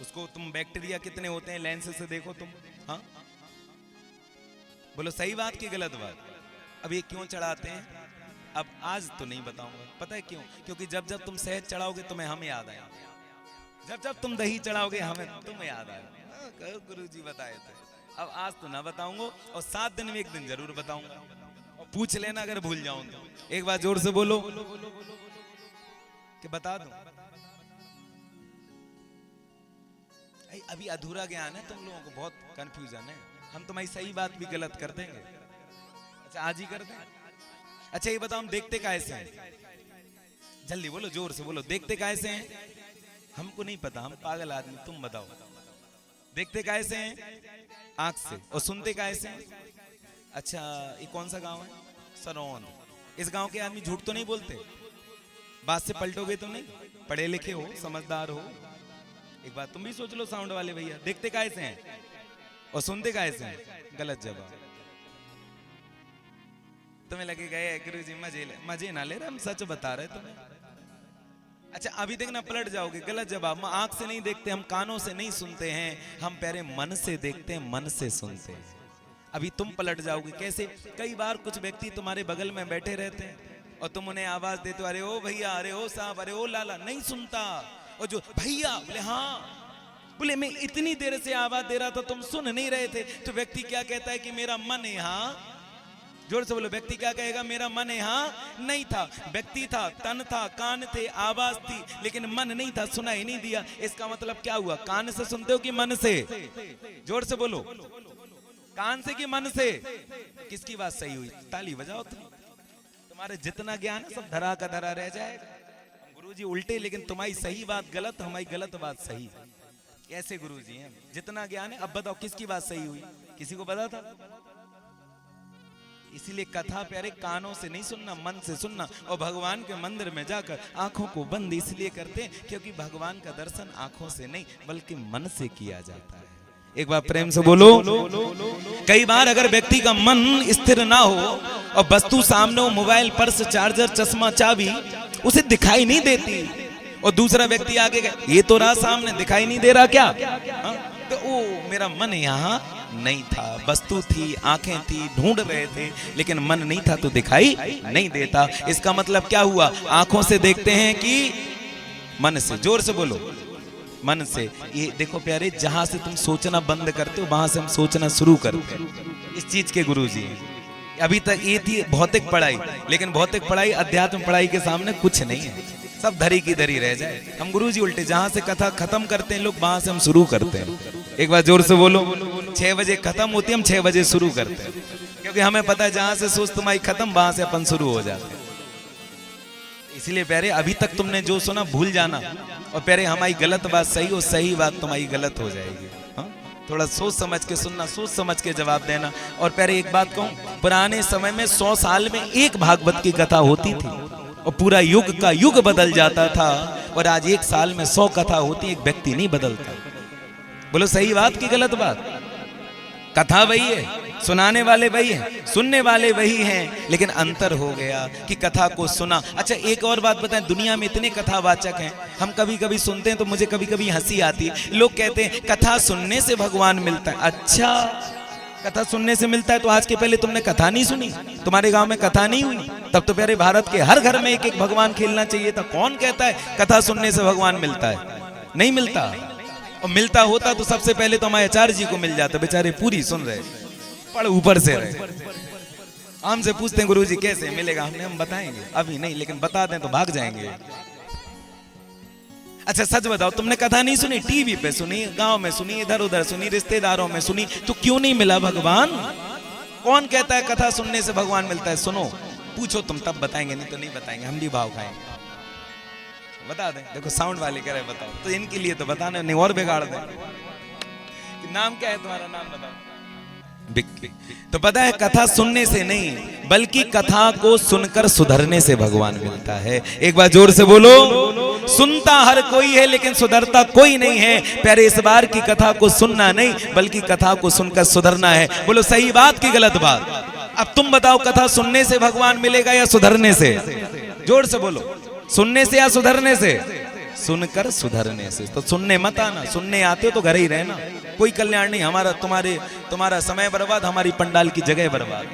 उसको तुम बैक्टीरिया कितने होते हैं लेंस से देखो तुम। हाँ बोलो, सही बात की गलत बात? अब ये क्यों चढ़ाते हैं? अब आज तो नहीं बताऊंगा, पता है क्यों? क्योंकि जब जब तुम शहद चढ़ाओगे तुम्हें हम याद आए, जब जब तुम दही चढ़ाओगे हमें तुम याद आए। गुरु जी बताए थे। अब आज तो ना बताऊंगा, और 7 दिन में एक दिन जरूर बताऊंगा, और पूछ लेना अगर भूल जाऊं तो। एक बार जोर से बोलो कि बता दूं। अभी अधूरा ज्ञान है, तुम लोगों को बहुत कंफ्यूजन है, हम तुम्हारी सही बात भी गलत कर देंगे। अच्छा आज ही कर दें? अच्छा ये बताओ, हम देखते कैसे हैं? जल्दी बोलो, जोर से बोलो, देखते कैसे हैं? हमको नहीं पता, हम पागल आदमी, तुम बताओ देखते कैसे हैं? आंख से। और सुनते कैसे हैं? अच्छा ये कौन सा गांव है? सरौन। इस गांव के आदमी झूठ तो नहीं बोलते? बात से पलटोगे तो नहीं? पढ़े लिखे हो, समझदार हो, एक बात तुम भी सोच लो साउंड वाले भैया, देखते कैसे हैं और सुनते कैसे हैं? गलत जवाब। तुम्हें लगेगा गुरुजी मजे ना ले रहे, हम सच बता रहे तुम्हें। अच्छा अभी देखना पलट जाओगे, गलत जवाब। हम आंख से नहीं देखते, हम कानों से नहीं सुनते हैं, हम पहले मन से देखते हैं, मन से सुनते हैं। अभी तुम पलट जाओगे कैसे? कई बार कुछ व्यक्ति तुम्हारे बगल में बैठे रहते हैं और तुम उन्हें आवाज देते हो, अरे ओ भैया, अरे ओ साहब, अरे ओ लाला, नहीं सुनता। और जो भैया बोले हाँ, बोले मैं इतनी देर से आवाज दे रहा था तुम सुन नहीं रहे थे। तो व्यक्ति क्या कहता है कि मेरा मन यहाँ, जोर से बोलो, व्यक्ति क्या कहेगा? मेरा मन यहाँ नहीं था। व्यक्ति था, तन था, कान थे, आवाज थी, लेकिन मन नहीं था, सुना ही नहीं दिया। इसका मतलब क्या हुआ? कान से सुनते हो कि मन से? जोर से बोलो, कान से कि मन से? किसकी बात सही हुई? ताली बजाओ तुम। तुम्हारे जितना ज्ञान सब धरा का धरा रह जाएगा। गुरुजी उल्टे, लेकिन तुम्हारी सही बात गलत, हमारी गलत बात सही। ऐसे गुरुजी हैं, जितना ज्ञान है। अब बताओ किसकी बात सही हुई? किसी को पता था? इसीलिए कथा प्यारे कानों से नहीं सुनना, मन से सुनना। और भगवान के मंदिर में जाकर आंखों को बंद इसलिए करते हैं क्योंकि भगवान का दर्शन आंखों से नहीं बल्कि मन से किया जाता है। एक बार प्रेम से बोलो। कई बार अगर व्यक्ति का मन स्थिर ना हो और वस्तु सामने हो, मोबाइल, पर्स, चार्जर, चश्मा, चाबी, उसे दिखाई नहीं देती, और दूसरा व्यक्ति आगे गया, ये तो रहा सामने, दिखाई नहीं दे रहा क्या? हाँ? तो ओ मेरा मन यहाँ नहीं था, वस्तु थी, आंखें थी, ढूंढ रहे थे, लेकिन मन नहीं था तो दिखाई नहीं देता। इसका मतलब क्या हुआ? आंखों से देखते हैं कि मन से? जोर से बोलो, मन से। ये देखो प्यारे, जहां से तुम सोचना बंद करते हो वहां से हम सोचना शुरू करते हैं। इस चीज के गुरुजी हैं। अभी तक ये थी भौतिक पढ़ाई, लेकिन भौतिक पढ़ाई अध्यात्म पढ़ाई के सामने कुछ नहीं है, सब धरी की धरी रह जाए। हम गुरुजी उल्टे, जहां से कथा खत्म करते हैं लोग, वहां से हम शुरू करते हैं। एक बार जोर से बोलो, 6 बजे खत्म होती है, हम 6 बजे शुरू करते हैं, क्योंकि हमें पता है जहां से सोच तुम्हारी खत्म, वहां से अपन शुरू हो जाते हैं। इसलिए प्यारे, अभी तक तुमने जो सुना भूल जाना, और प्यारे हमारी गलत बात सही हो, सही बात तुम्हारी गलत हो जाएगी। हाँ? थोड़ा सोच समझ के सुनना, सोच समझ के जवाब देना। और प्यारे एक बात कहूं, पुराने समय में 100 साल में एक भागवत की कथा होती थी, और पूरा युग का युग बदल जाता था। और आज 1 साल में 100 कथा होती, एक व्यक्ति नहीं बदलता। बोलो सही बात की गलत बात? कथा वही है, सुनाने वाले वही हैं, सुनने वाले वही हैं, लेकिन अंतर हो गया कि कथा को सुना। अच्छा एक और बात बताएं, दुनिया में इतने कथावाचक हैं, हम कभी कभी सुनते हैं तो मुझे कभी कभी हंसी आती है। लोग कहते हैं कथा सुनने से भगवान मिलता है। अच्छा, कथा सुनने से मिलता है तो आज के पहले तुमने कथा नहीं सुनी? तुम्हारे गांव में कथा नहीं हुई? तब तो प्यारे भारत के हर घर में एक एक भगवान खेलना चाहिए था। कौन कहता है कथा सुनने से भगवान मिलता है? नहीं मिलता। और मिलता होता तो सबसे पहले तो हमारे आचार्य जी को मिल जाता, बेचारे पूरी सुन रहे, पढ़ ऊपर से रहे। हमसे पूछते हैं गुरुजी कैसे मिलेगा, हम बताएंगे अभी नहीं, लेकिन बता दें तो भाग जाएंगे। अच्छा सच बताओ, तुमने कथा नहीं सुनी? टीवी पे सुनी, गांव में सुनी, इधर उधर सुनी, रिश्तेदारों में सुनी, तो क्यों नहीं मिला भगवान? कौन कहता है कथा सुनने से भगवान मिलता है? सुनो, पूछो तुम, तब बताएंगे, नहीं तो नहीं बताएंगे, हम भी भाव खाएंगे। बता दें, देखो साउंड वाले कह रहे बताओ, तो इनके लिए तो बताना नहीं, और बिगाड़ दें। नाम क्या है तुम्हारा? नाम बताओ। बिक्की। तो पता है कथा सुनने से नहीं, बल्कि कथा को सुनकर सुधरने से भगवान मिलता है। एक बार जोर से बोलो, सुनता हर कोई है लेकिन सुधरता कोई नहीं है। प्यारे इस बार की कथा को सुनना नहीं, बल्कि कथा को सुनकर सुधरना है। बोलो सही बात की गलत बात? अब तुम बताओ, कथा सुनने से भगवान मिलेगा या सुधरने से? जोर से बोलो, सुनने से या सुधरने से? सुनकर सुधरने से। तो सुनने मत आना, सुनने आते हो तो घर ही रहना, कोई कल्याण नहीं हमारा। तुम्हारा समय बर्बाद, हमारी पंडाल की जगह बर्बाद।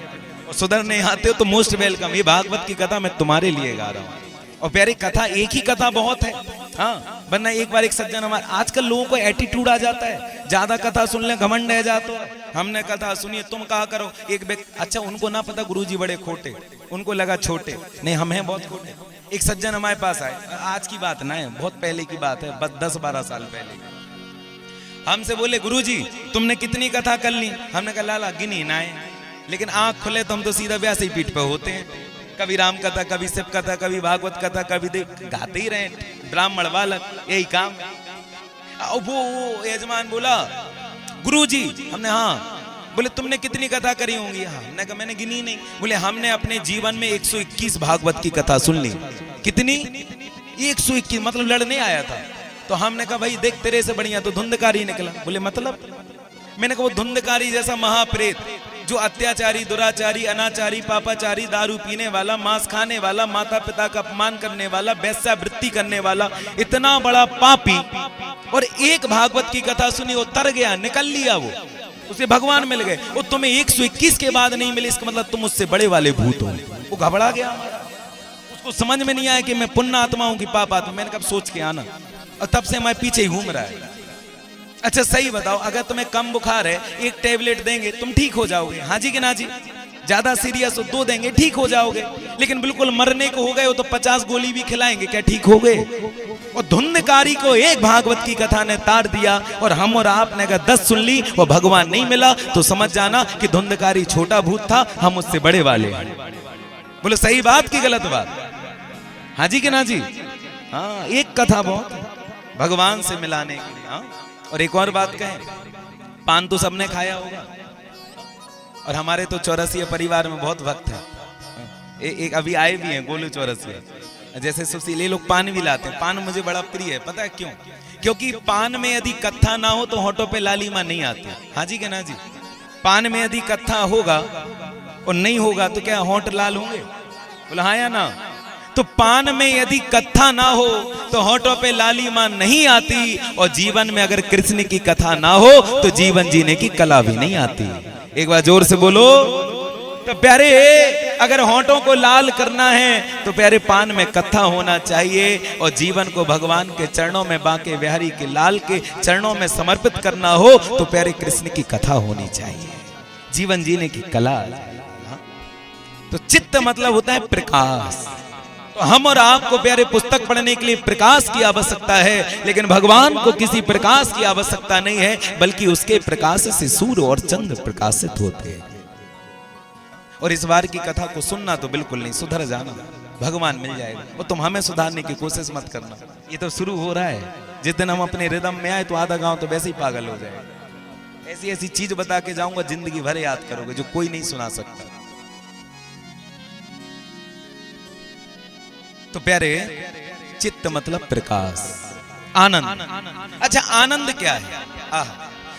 और सुधरने आते हो तो मोस्ट वेलकम। ये भागवत की कथा मैं तुम्हारे लिए गा रहा हूँ। और प्यारी कथा, एक ही कथा बहुत है। हाँ, वरना एक बार एक सज्जन हमारे, आजकल लोगों को एटीट्यूड आ जाता है, ज्यादा कथा सुन ले घमंड रह जाता है। हमने कथा सुनी, तुम कहा करो। एक व्यक्ति, अच्छा उनको ना पता गुरुजी बड़े खोटे, उनको लगा छोटे, नहीं हम हैं बहुत खोटे। एक सज्जन हमारे पास आए, आज की बात ना है, बहुत पहले की बात है, बस 10-12 साल पहले। हमसे बोले गुरुजी तुमने कितनी कथा कर ली? हमने कहा लाला गिनी ना है, लेकिन आंख खुले तो हम तो सीधा व्यास ही पीठ पे होते हैं। कभी राम कथा, कभी शिव कथा, कभी भागवत कथा, कभी गाते ही रहे, ब्राह्मण बालक, यही काम। वो यजमान बोला गुरुजी, हमने हाँ। बोले तुमने कितनी कथा करी होंगी? हाँ। हमने कहा मैंने गिनी नहीं। बोले हमने अपने जीवन में 121 भागवत की कथा सुन ली। कितनी? 121, मतलब लड़ने आया था। तो हमने कहा भाई देख, तेरे से बढ़िया तो धुंधकारी निकला। बोले मतलब? मैंने कहा वो धुंधकारी जैसा महाप्रेत, जो अत्याचारी, दुराचारी, अनाचारी, पापाचारी, दारू पीने वाला, मांस खाने वाला, माता पिता का अपमान करने वाला, वेश्यावृत्ति करने वाला, इतना बड़ा पापी, और एक भागवत की कथा सुनी, वो तर गया, निकल लिया, वो उसे भगवान मिल गए। वो तुम्हें 121 के बाद नहीं मिले, इसका मतलब तुम उससे बड़े वाले भूत हो। वो घबरा गया, उसको समझ में नहीं आया कि मैं पुण्य आत्मा हूं कि पाप आत्मा। मैंने कब सोच के आना, और तब से मैं पीछे ही घूम रहा है। अच्छा सही बताओ, अगर तुम्हें कम बुखार है, एक टेबलेट देंगे तुम ठीक हो जाओगे? हाँ जी कि ना जी? ज्यादा सीरियस हो 2 देंगे, ठीक हो जाओगे। लेकिन बिल्कुल मरने को हो गए हो तो 50 गोली भी खिलाएंगे, क्या ठीक हो गए? और धुंधकारी को एक भागवत की कथा ने तार दिया, और हम और आपने अगर 10 सुन ली, वो भगवान नहीं मिला, तो समझ जाना कि धुंधकारी छोटा भूत था, हम उससे बड़े वाले। बोले सही बात की गलत बात? हाँ जी कि ना जी? हाँ, एक कथा बहुत भगवान से मिलाने के लिए। हाँ, और एक और बात कहें, पान तो सबने खाया होगा, और हमारे तो चौरसिया परिवार में बहुत भक्त है। एक अभी आए भी हैं गोलू चौरसिया, जैसे सुशील, ये लोग पान भी लाते हैं। पान मुझे बड़ा प्रिय है, पता है क्यों? क्योंकि पान में यदि कत्था ना हो तो होठों पे लालिमा नहीं आती। हाँ जी कि ना जी? पान में यदि कत्था होगा और नहीं होगा तो क्या होठ लाल होंगे? बोला हाँ या ना? तो पान में यदि कथा ना हो तो होठों पे लालिमा नहीं आती, और जीवन में अगर कृष्ण की कथा ना हो तो जीवन जीने की कला भी नहीं आती। एक बार जोर से बोलो। तो प्यारे, अगर होठों को लाल करना है तो प्यारे पान में कथा होना चाहिए, और जीवन को भगवान के चरणों में, बांके बिहारी के लाल के चरणों में समर्पित करना हो तो प्यारे कृष्ण की कथा होनी चाहिए, जीवन जीने की कला। तो चित्त मतलब होता है प्रकाश। तो हम और आपको प्यारे पुस्तक पढ़ने के लिए प्रकाश की आवश्यकता है, लेकिन भगवान को किसी प्रकाश की आवश्यकता नहीं है, बल्कि उसके प्रकाश से सूर्य और चंद्र प्रकाशित होते हैं। और इस बार की कथा को सुनना तो बिल्कुल नहीं, सुधर जाना, भगवान मिल जाएगा। और तुम हमें सुधारने की कोशिश मत करना, ये तो शुरू हो रहा है। जिस दिन हम अपने रिदम में आए तो आधा गांव तो वैसे ही पागल हो जाएगा। ऐसी ऐसी चीज बता के जाऊंगा, जिंदगी भर याद करोगे, जो कोई नहीं सुना सकता। तो प्यारे, चित्त मतलब प्रकाश, आनंद। अच्छा, आनंद क्या है?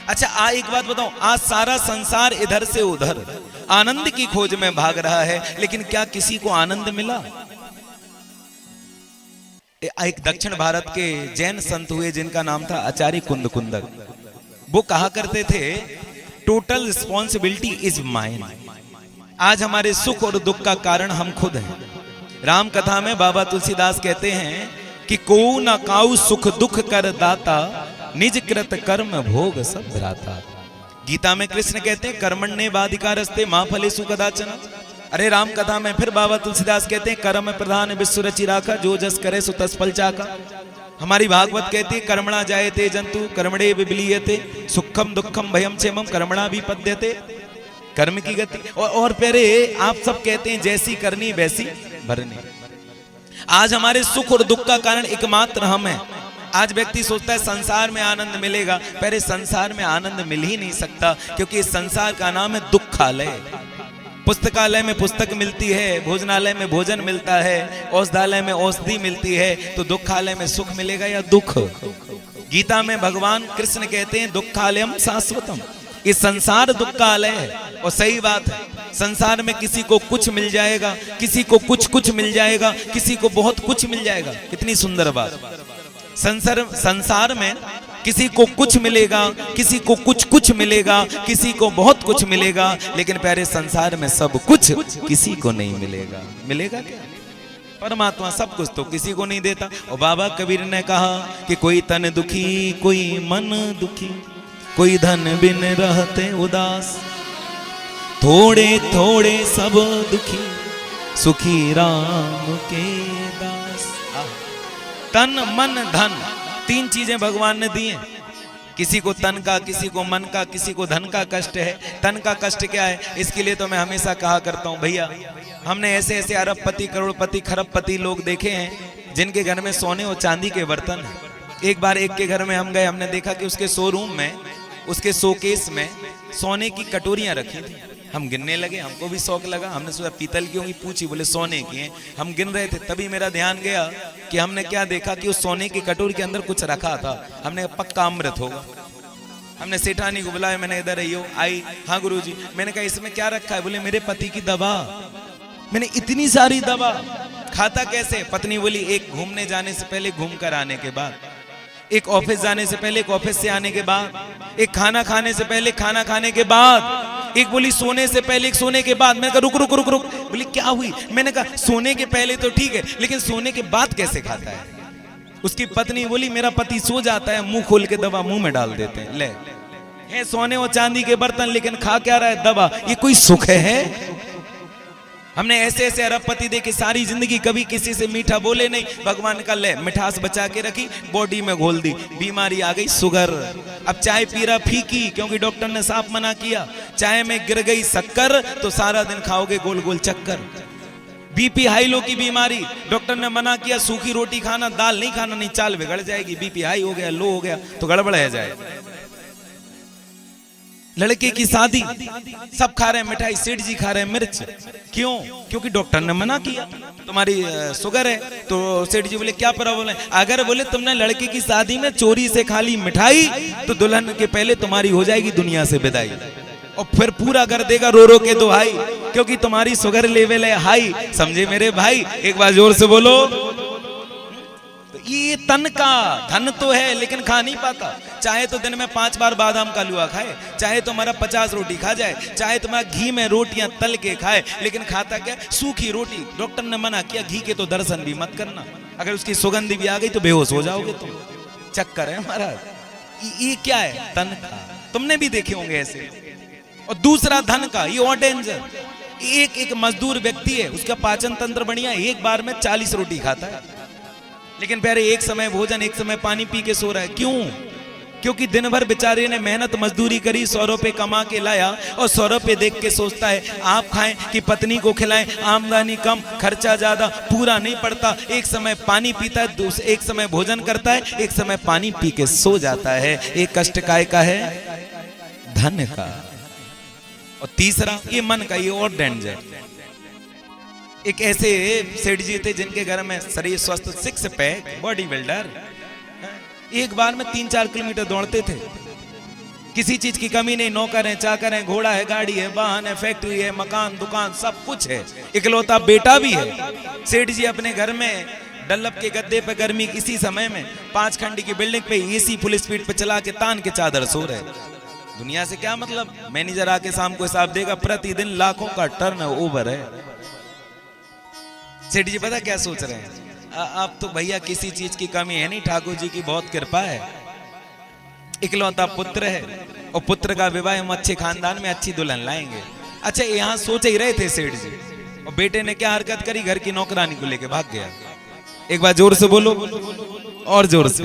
अच्छा, एक बात बताओ, आज सारा संसार इधर से उधर आनंद की खोज में भाग रहा है, लेकिन क्या किसी को आनंद मिला? एक दक्षिण भारत के जैन संत हुए जिनका नाम था आचार्य कुंदकुंदक। वो कहा करते थे, टोटल रिस्पॉन्सिबिलिटी इज माइन। आज हमारे सुख और दुख का कारण हम खुद हैं। राम कथा में बाबा तुलसीदास कहते हैं कि को न काऊ सुख दुख कर दाता, निज कृत कर्म भोग सब भ्राता। गीता में कृष्ण कहते हैं कर्मण्ये वाधिकारस्ते मां फलेषु कदाचन। अरे राम कथा में फिर बाबा तुलसीदास कहते हैं कर्म प्रधान विश्व रचि राखा, जो जस करे सो तस फल चाखा। हमारी भागवत कहती है कर्मणा जायते जंतु कर्मणे विबलीयते, सुखम दुखम भयम क्षेमम कर्मणा विपद्यते। कर्म की गति। और प्यारे, आप सब कहते हैं जैसी करनी वैसी भरनी। आज हमारे सुख और दुख का कारण एकमात्र हम हैं। आज व्यक्ति सोचता है संसार में आनंद मिलेगा, पहले संसार में आनंद मिल ही नहीं सकता, क्योंकि इस संसार का नाम है दुखालय। पुस्तकालय में पुस्तक मिलती है, भोजनालय में भोजन मिलता है, औषधालय में औषधि मिलती है, तो दुखालय में सुख मिलेगा या दुख? गीता में भगवान कृष्ण कहते हैं दुखालयम शाश्वतम। ये संसार दुखालय है। और सही बात है, संसार में किसी को कुछ मिल जाएगा, किसी को कुछ मिल जाएगा, किसी को बहुत कुछ मिल जाएगा। कितनी सुंदर बात। संसार में किसी को कुछ मिलेगा, किसी को कुछ मिलेगा, किसी को बहुत कुछ मिलेगा, लेकिन प्यारे संसार में सब कुछ किसी को नहीं मिलेगा। मिलेगा क्या? परमात्मा सब कुछ तो किसी को नहीं देता। और बाबा कबीर ने कहा कि कोई तन दुखी, कोई मन दुखी, कोई धन बिन रहते उदास, थोड़े थोड़े सब दुखी, सुखी राम के दास। तन मन धन, तीन चीजें भगवान ने दी हैं। किसी को तन का, किसी को मन का, किसी को धन का कष्ट है। तन का कष्ट क्या है? इसके लिए तो मैं हमेशा कहा करता हूं, भैया हमने ऐसे ऐसे अरबपति, करोड़पति, खरबपति लोग देखे हैं जिनके घर में सोने और चांदी के बर्तन हैं। एक बार एक के घर में हम गए, हमने देखा कि उसके शोरूम में, उसके शोकेस में सोने की कटोरियां रखी थी। हम गिनने लगे, हमको भी शौक लगा। हमने सोचा पीतल की होंगी, पूछी, बोले सोने की हैं। हम गिन रहे थे, तभी मेरा ध्यान गया कि हमने क्या देखा कि उस सोने की कटोरी के अंदर कुछ रखा था। हमने पक्का अमृत होगा। हमने सेठानी को बुलाया, मैंने इधर आइयो, आई, हाँ गुरुजी। मैंने कहा इसमें क्या रखा है? बोले मेरे पति की दवा। मैंने इतनी सारी दवा, खाता कैसे? पत्नी बोली एक घूमने जाने से पहले, घूम कर आने के बाद, एक ऑफिस जाने से पहले, एक ऑफिस से आने के बाद, एक खाना खाने से पहले, खाना खाने के बाद, एक बोली सोने से पहले, एक सोने के बाद। मैंने कहा रुक रुक रुक रुक। बोली क्या हुई? मैंने कहा सोने के पहले तो ठीक है, लेकिन सोने के बाद कैसे खाता है? उसकी पत्नी बोली मेरा पति सो जाता है, मुंह खोल के दवा मुंह में डाल देते हैं। ले है सोने और चांदी के बर्तन, लेकिन खा क्या रहा है? दवा। ये कोई सुख है? हमने ऐसे ऐसे अरबपति देखे, सारी जिंदगी कभी किसी से मीठा बोले नहीं। भगवान का ले मिठास बचा के रखी, बॉडी में घोल दी, बीमारी आ गई शुगर। अब चाय पी रहा फीकी, क्योंकि डॉक्टर ने साफ मना किया। चाय में गिर गई शक्कर तो सारा दिन खाओगे गोल गोल चक्कर। बीपी हाई लो की बीमारी, डॉक्टर ने मना किया सूखी रोटी खाना, दाल नहीं खाना, नहीं चाल बिगड़ जाएगी। बीपी हाई हो गया, लो हो गया तो गड़बड़ है जाए। लड़के की शादी, सब खा रहे हैं मिठाई, सेठ जी खा रहे हैं मिर्च। क्यों? क्योंकि डॉक्टर ने मना किया तुम्हारी शुगर है। तो सेठ जी बोले क्या प्रॉब्लम है? अगर बोले तुमने लड़के की शादी में चोरी से खा ली मिठाई तो दुल्हन के पहले तुम्हारी हो जाएगी दुनिया से विदाई। और फिर पूरा कर देगा रो रो के दुहाई, क्योंकि तुम्हारी शुगर लेवल है हाई, समझे मेरे भाई? एक बार जोर से बोलो। तो ये तन का धन तो है लेकिन खा नहीं पाता। चाहे तो दिन में 5 बार बादाम का हलवा खाए, चाहे तुम्हारा 50 रोटी खा जाए, चाहे तुम्हारा घी में रोटियां तल के खाए, लेकिन खाता क्या? सूखी रोटी। डॉक्टर ने मना किया घी के तो दर्शन भी मत करना, अगर उसकी सुगंधी भी आ गई तो बेहोश हो जाओगे तुम। चक्कर है हमारा। ये क्या है? तन का। तुमने भी देखे होंगे ऐसे। और दूसरा धन का, ये और डेंजर। एक मजदूर व्यक्ति है, उसका पाचन तंत्र बढ़िया, एक बार में 40 रोटी खाता है, लेकिन प्यारे एक समय भोजन एक समय पानी पी के सो रहा है। क्यों? क्योंकि दिन भर बेचारे ने मेहनत मजदूरी करी, 100 रुपए कमा के लाया और 100 रुपए देख के सोचता है आप खाएं कि पत्नी को खिलाएं, आमदनी कम खर्चा ज्यादा, पूरा नहीं पड़ता। एक समय पानी पीता है, एक समय भोजन करता है, एक समय पानी पी के सो जाता है। एक कष्ट काय का है? धन का। और तीसरा ये मन का, ये और डेंजर। एक ऐसे सेठ जी थे जिनके घर में शरीर स्वस्थ, 6 पैक, बॉडी बिल्डर, एक बार में 3-4 किलोमीटर दौड़ते थे। किसी चीज की कमी नहीं, नौकर है, चाकर है, घोड़ा है, गाड़ी है, वाहन है, फैक्ट्री है, मकान दुकान सब कुछ है। इकलौता बेटा भी है। सेठ जी अपने घर में डल्लप के गद्दे पे गर्मी इसी समय में 5 खंड की बिल्डिंग पे एसी फुल स्पीड पे चला के तान के चादर सो रहे। दुनिया से क्या मतलब? मैनेजर आके शाम को हिसाब देगा, प्रतिदिन लाखों का टर्न ओवर है। सेठ जी पता क्या सोच रहे हैं? अब तो भैया किसी चीज की कमी है नहीं, ठाकुर जी की बहुत कृपा है। इकलौता पुत्र है और पुत्र का विवाह हम अच्छे खानदान में अच्छी दुल्हन लाएंगे। अच्छा, यहाँ सोच ही रहे थे सेठ जी, और बेटे ने क्या हरकत करी? घर की नौकरानी को लेके भाग गया। एक बार जोर से बोलो, और जोर से।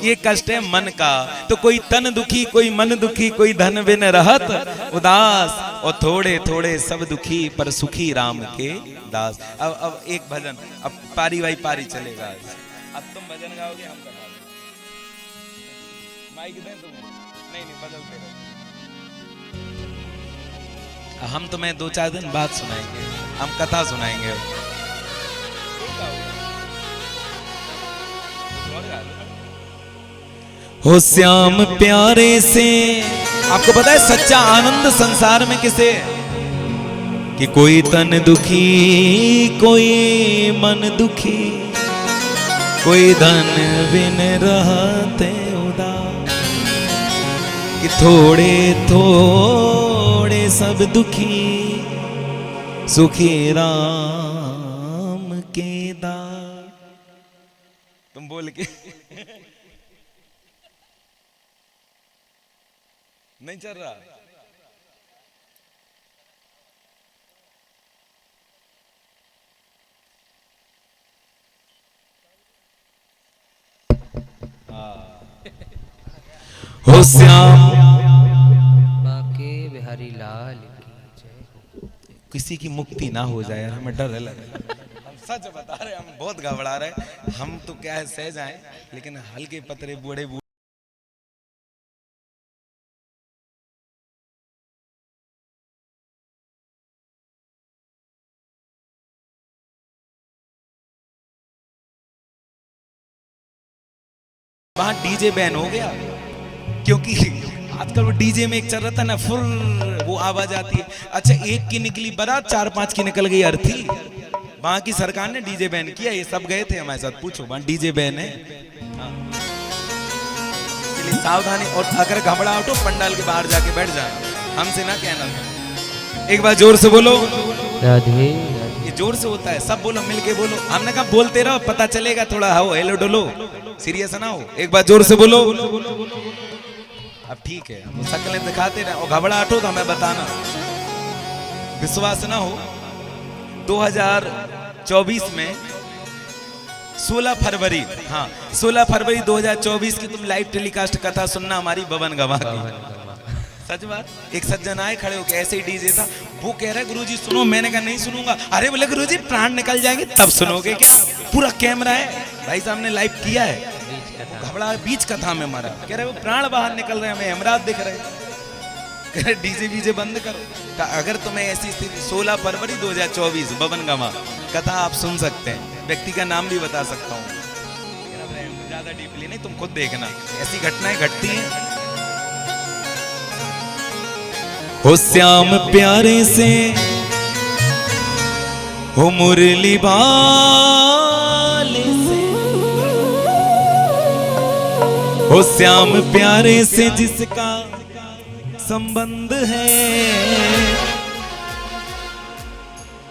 ये कष्ट है मन का। तो कोई तन दुखी, कोई मन दुखी, कोई धन बिन रहत उदास, और थोड़े थोड़े सब दुखी पर सुखी राम के दास। अब एक भजन, अब पारी भाई पारी चलेगा। अब तुम भजन गाओगे, हम गाओगे। माइक दें तुम? नहीं बदलते रहो। हम तुम्हें 2-4 दिन बाद सुनाएंगे, हम कथा सुनाएंगे। हो श्याम प्यारे से। आपको पता है सच्चा आनंद संसार में किसे? कि कोई तन दुखी, कोई मन दुखी, कोई धन बिन रहते उदास, कि थोड़े थोड़े सब दुखी, सुखी राम के दास। तुम बोल के नहीं चल रहा? हो श्याम बाके बिहारी लाल की जय। किसी की मुक्ति ना हो जाए, हमें डर लग रहा है। हम सच बता रहे, हम बहुत घबरा रहे। हम तो क्या है सह जाएं, लेकिन हल्के पतरे बूढ़े वहां डीजे बैन हो गया, क्योंकि आजकल वो डीजे में एक चल रहा था ना, फुल वो आवाज आती है। अच्छा, एक की निकली बारात, 4-5 की निकल गई अर्थी। वहां की सरकार ने डीजे बैन किया। ये सब गए थे हमारे साथ, पूछो वहां डीजे बैन है। इसलिए सावधानी, और अगर घबराओ तो पंडाल के बाहर जाके बैठ जाना, हमसे ना कहना। एक बार जोर से बोलो राधे। ये जोर से होता है, सब बोलो, मिलके बोलो। हमने कहा बोलते रहो, पता चलेगा, थोड़ा हो हेलो डोलो, सीरियस ना हो। एक बार जोर से बोलो। अब ठीक है, हम शक्लें दिखाते रहे, और घबराहट हो तो हमें बताना। विश्वास ना हो, 2024 में 16 फरवरी, हाँ 16 फरवरी 2024 की तुम लाइव टेलीकास्ट कथा सुनना हमारी बबन गवा की। सच बात। एक सज्जन आए खड़े होके, ऐसे ही डीजे था, वो कह रहा है गुरुजी सुनो। मैंने कहा नहीं सुनूंगा। अरे बोले गुरुजी प्राण निकल जाएंगे तब सुनोगे क्या? पूरा कैमरा है, भाई साहब ने लाइव किया है। घबरा बीच कथा में मारा, कह रहे वो प्राण बाहर निकल रहे हैं, हमें हेमराज दिख रहे। कह रहे डीजे बीजे बंद करो। अगर तुम्हें ऐसी स्थिति, 16 फरवरी 2024 बबन गवा कथा आप सुन सकते हैं। व्यक्ति का नाम भी बता सकता हूँ, ज्यादा डीपली नहीं, तुम खुद देखना, ऐसी घटनाएं घटती हैं। हो श्याम प्यारे से हो मुरली वाले से, हो श्याम प्यारे से जिसका संबंध है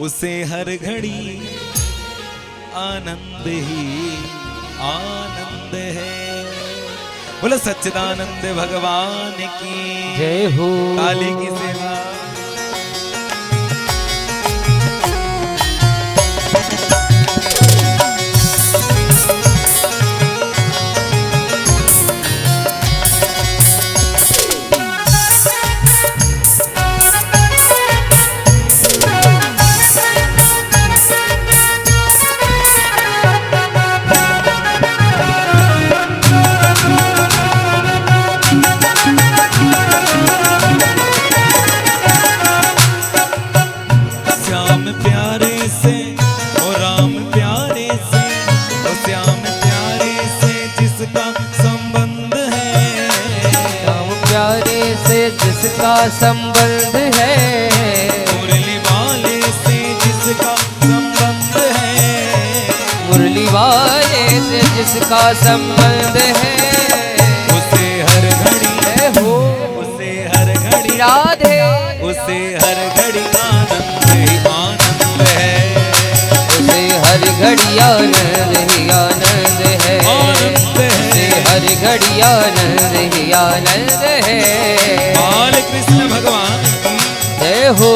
उसे हर घड़ी आनंद ही आनंद है। बोलो सच्चिदानंद भगवान की जय हो। काली की सेवा। जिसका संबंध है मुरली वाले से जिसका संबंध है, मुरली वाले से जिसका संबंध है उसे हर घड़ी हो, उसे हर घड़ी राधे, उसे हर घड़ी आनंद ही आनंद है, उसे हर घड़ी आनंद ही आनंद है, उसे हर घड़ी आनंद ही आनंद है। बाल कृष्ण भगवान की जय हो।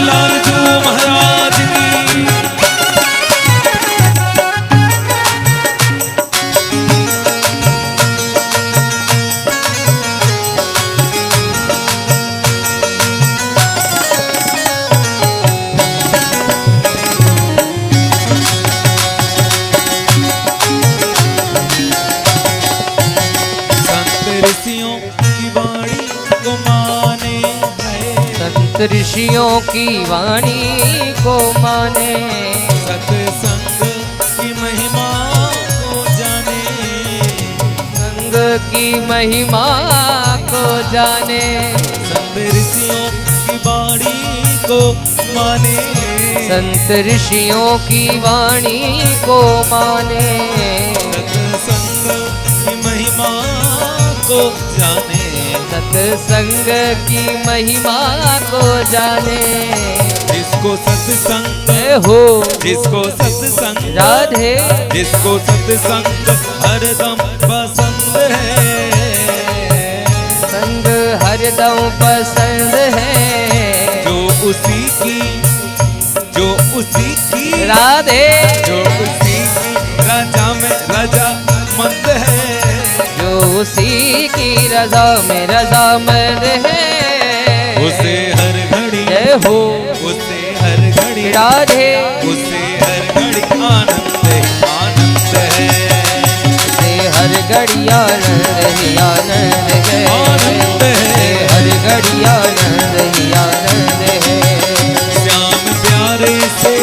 लाल जो महाराज की संत ऋषियों की वाणी को माने, संत ऋषियों की वाणी को माने, सत्संग की महिमा को जाने, संग की महिमा को जाने, संत ऋषियों की वाणी को माने, संत ऋषियों की वाणी को माने, सत्संग की महिमा को जाने, सत्संग की महिमा को जाने। जिसको सत्संग हो, जिसको सत्संग राधे, जिसको सत्संग हरदम पसंद है, संग हरदम पसंद है, जो उसी की राधे, जो उसी की राजा में राजा मंद है, जो उसी की रजा में रजामंद है, उसे हर घड़ी जय हो, उसे हर घड़ी राधे, उसे हर घड़ी आनंद आनंद है, उसे हर घड़ी आनंद ही आनंद है, आनंद है, उसे हर घड़ी आनंद ही आनंद है। श्याम प्यारे से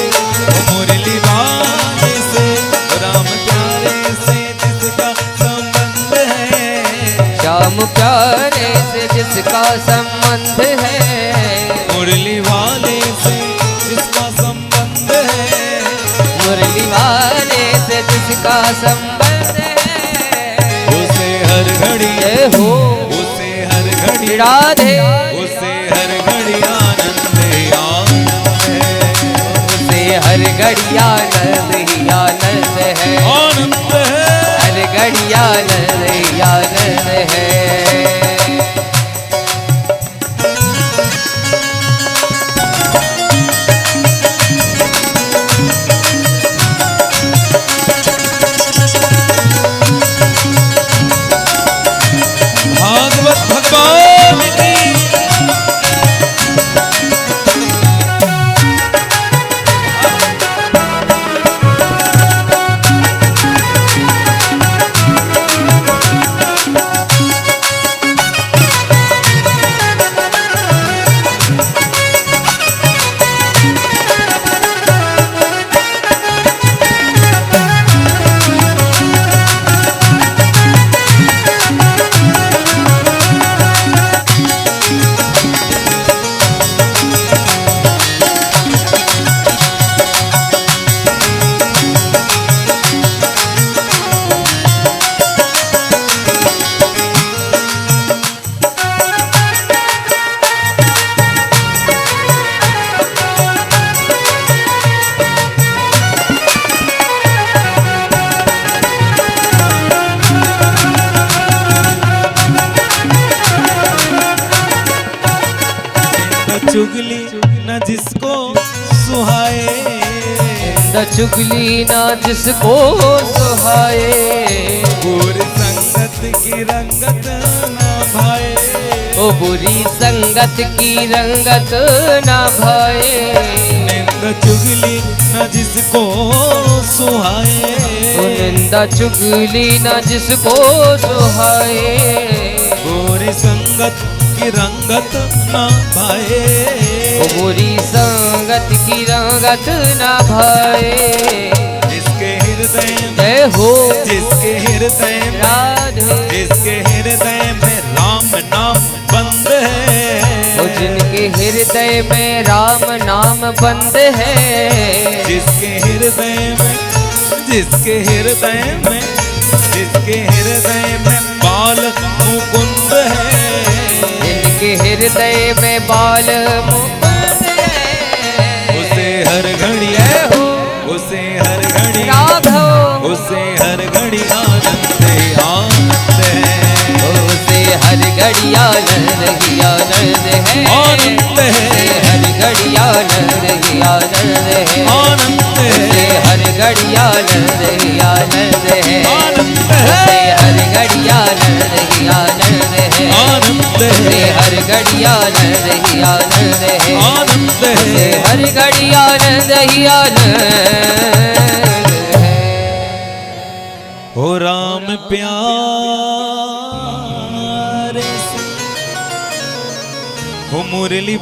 मुरली वाले से, राम प्यारे से जिसका संबंध है, श्याम प्यारे से जिसका संबंध है, मुरली वाले से जिसका संबंध है, मुरली वाले से जिसका संबंध है, उसे हर घड़ी जय हो, उसे हर घड़ी राधे, उसे हर घड़ी आनंद आनंद है, उसे हर घड़ी आनंद ही आनंद है, आनंद है, हर घड़ी आनंद ही आनंद है। भागवत भगवान की चुगली न जिसको सुहाए, निंदा चुगली ना जिसको सुहाए, बुरी संगत की रंगत ना भाए, ओ बुरी संगत की रंगत ना भाए, निंदा चुगली न जिसको सुहाए, ओ निंदा चुगली ना जिसको सुहाए, बुरी संगत की रंगत ना भाए, ओ बुरी संगत की रंगत ना भाए, जिसके हृदय में जय हो जिसके हृदय में राधे, जिसके हृदय में राम नाम बंद है, ओ जिनके हृदय में राम नाम बंद है, जिसके हृदय में जिसके हृदय में जिसके हृदय में बाल मुकुंद है, जिनके हृदय में बाल मुकुंद है, उसे हर घड़ी हो उसे हर घड़ी राघव, उसे हर घड़ी आनंद आनंद है, उसे हर घड़ी आनंद ही आनंद है, आनंद है, उसे हर घड़ी आनंद ही आनंद है, आनंद उसे है, हर घड़ी आनंद ही आनंद है, आनंद उसे है, हर घड़ी आनंद ही आनंद है, आनंद उसे है, हर घड़ी आनंद ही आनंद है, आनंद उसे है, हर घड़ी आनंद ही आनंद है। हो राम प्यारे से हो मुरली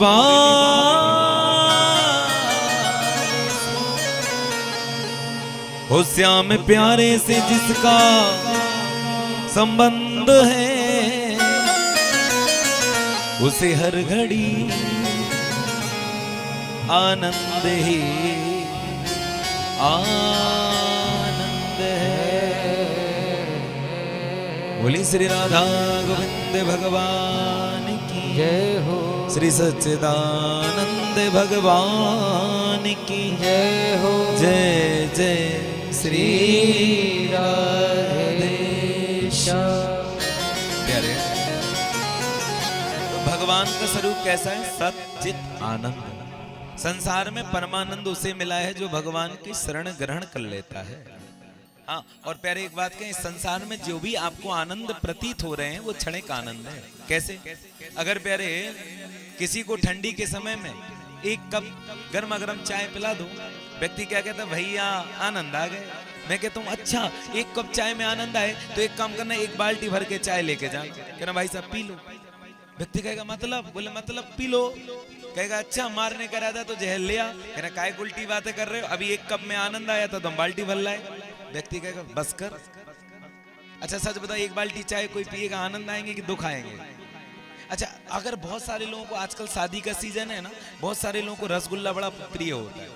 हो श्याम प्यारे से जिसका संबंध है, उसे हर घड़ी आनंद ही आनंद है। बोली श्री राधा गोविंद भगवान की जय हो, श्री सच्चिदानंद भगवान की जय हो, जय जय श्री राधेश्याम। प्यारे, तो भगवान का स्वरूप कैसा है? सच्चित आनंद। संसार में परमानंद उसे मिला है जो भगवान की शरण ग्रहण कर लेता है। हाँ, और प्यारे एक बात कहें, संसार में जो भी आपको आनंद प्रतीत हो रहे हैं वो क्षणिक आनंद है। कैसे? अगर प्यारे किसी को ठंडी के समय में एक कप गर्मा गर्म चाय पिला दो, व्यक्ति क्या कहता है? भैया आनंद आ गए। मैं कहता हूँ अच्छा, एक कप चाय में आनंद आए तो एक काम करना, एक बाल्टी भर के चाय लेके जाओ, कहना भाई साहब पी लो। व्यक्ति कहेगा मतलब? बोले मतलब पी लो। कहेगा अच्छा, मारने का रहता तो जहर लिया। कहना काय उल्टी बातें कर रहे हो, अभी एक कप में आनंद आया था तो हम बाल्टी भर लाए। व्यक्ति कहेगा बस कर। अच्छा सच बताओ, एक बाल्टी चाय कोई पिएगा, आनंद आएंगे कि दुख आएंगे? अच्छा, अगर बहुत सारे लोगों को, आजकल शादी का सीजन है ना, बहुत सारे लोगों को रसगुल्ला बड़ा प्रिय होता है।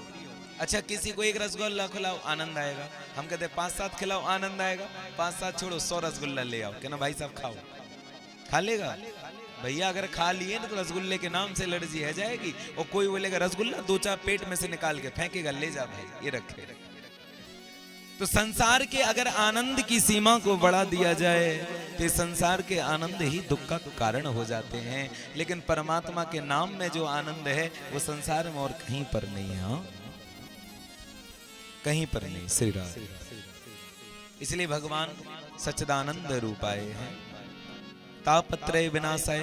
अच्छा, किसी को एक रसगुल्ला खिलाओ आनंद आएगा, हम कहते हैं 5-7 खिलाओ आनंद आएगा, 5-7 छोड़ो 100 रसगुल्ला ले आओ, कहना भाई साहब खाओ। खा लेगा भैया? अगर खा लिए ना तो रसगुल्ले के नाम से एलर्जी है जाएगी। और कोई बोलेगा रसगुल्ला, 2-4 पेट में से निकाल के फेंकेगा, ले जा भाई ये रखे। तो संसार के अगर आनंद की सीमा को बढ़ा दिया जाए तो संसार के आनंद ही दुख का कारण हो जाते हैं। लेकिन परमात्मा के नाम में जो आनंद है वो संसार में और कहीं पर नहीं है। हाँ? कहीं पर नहीं। श्री राम। इसलिए भगवान सच्चिदानंद रूप आए हैं, तापत्रय विनाशाय।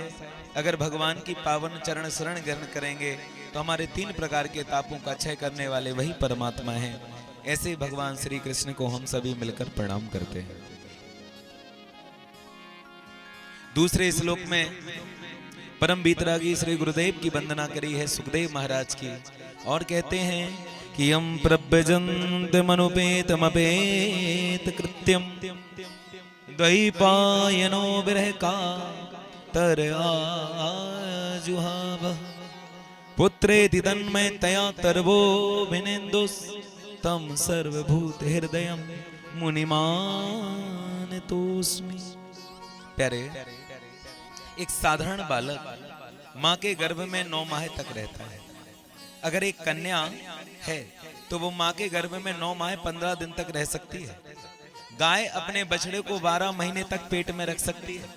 अगर भगवान की पावन चरण शरण ग्रहण करेंगे तो हमारे 3 प्रकार के तापों का क्षय करने वाले वही परमात्मा हैं। ऐसे भगवान श्री कृष्ण को हम सभी मिलकर प्रणाम करते हैं। दूसरे श्लोक में परम बीतरागी श्री गुरुदेव की वंदना करी है सुखदेव महाराज की, और कहते हैं कि यम प्रव्रजन्त मनुपेतमपेत कृत्यम द्वैपायनो विरह का तर आजुहाव पुत्रेति तन्मय तया तरवो विनेन्दुस तम सर्वभूत हृदयम मुनिमान तोस्मि। प्यारे, एक साधारण बालक माँ के गर्भ में 9 माह तक रहता है। अगर एक कन्या है तो वो माँ के गर्भ में 9 माह 15 दिन तक रह सकती है। गाय अपने बछड़े को 12 महीने तक पेट में रख सकती है।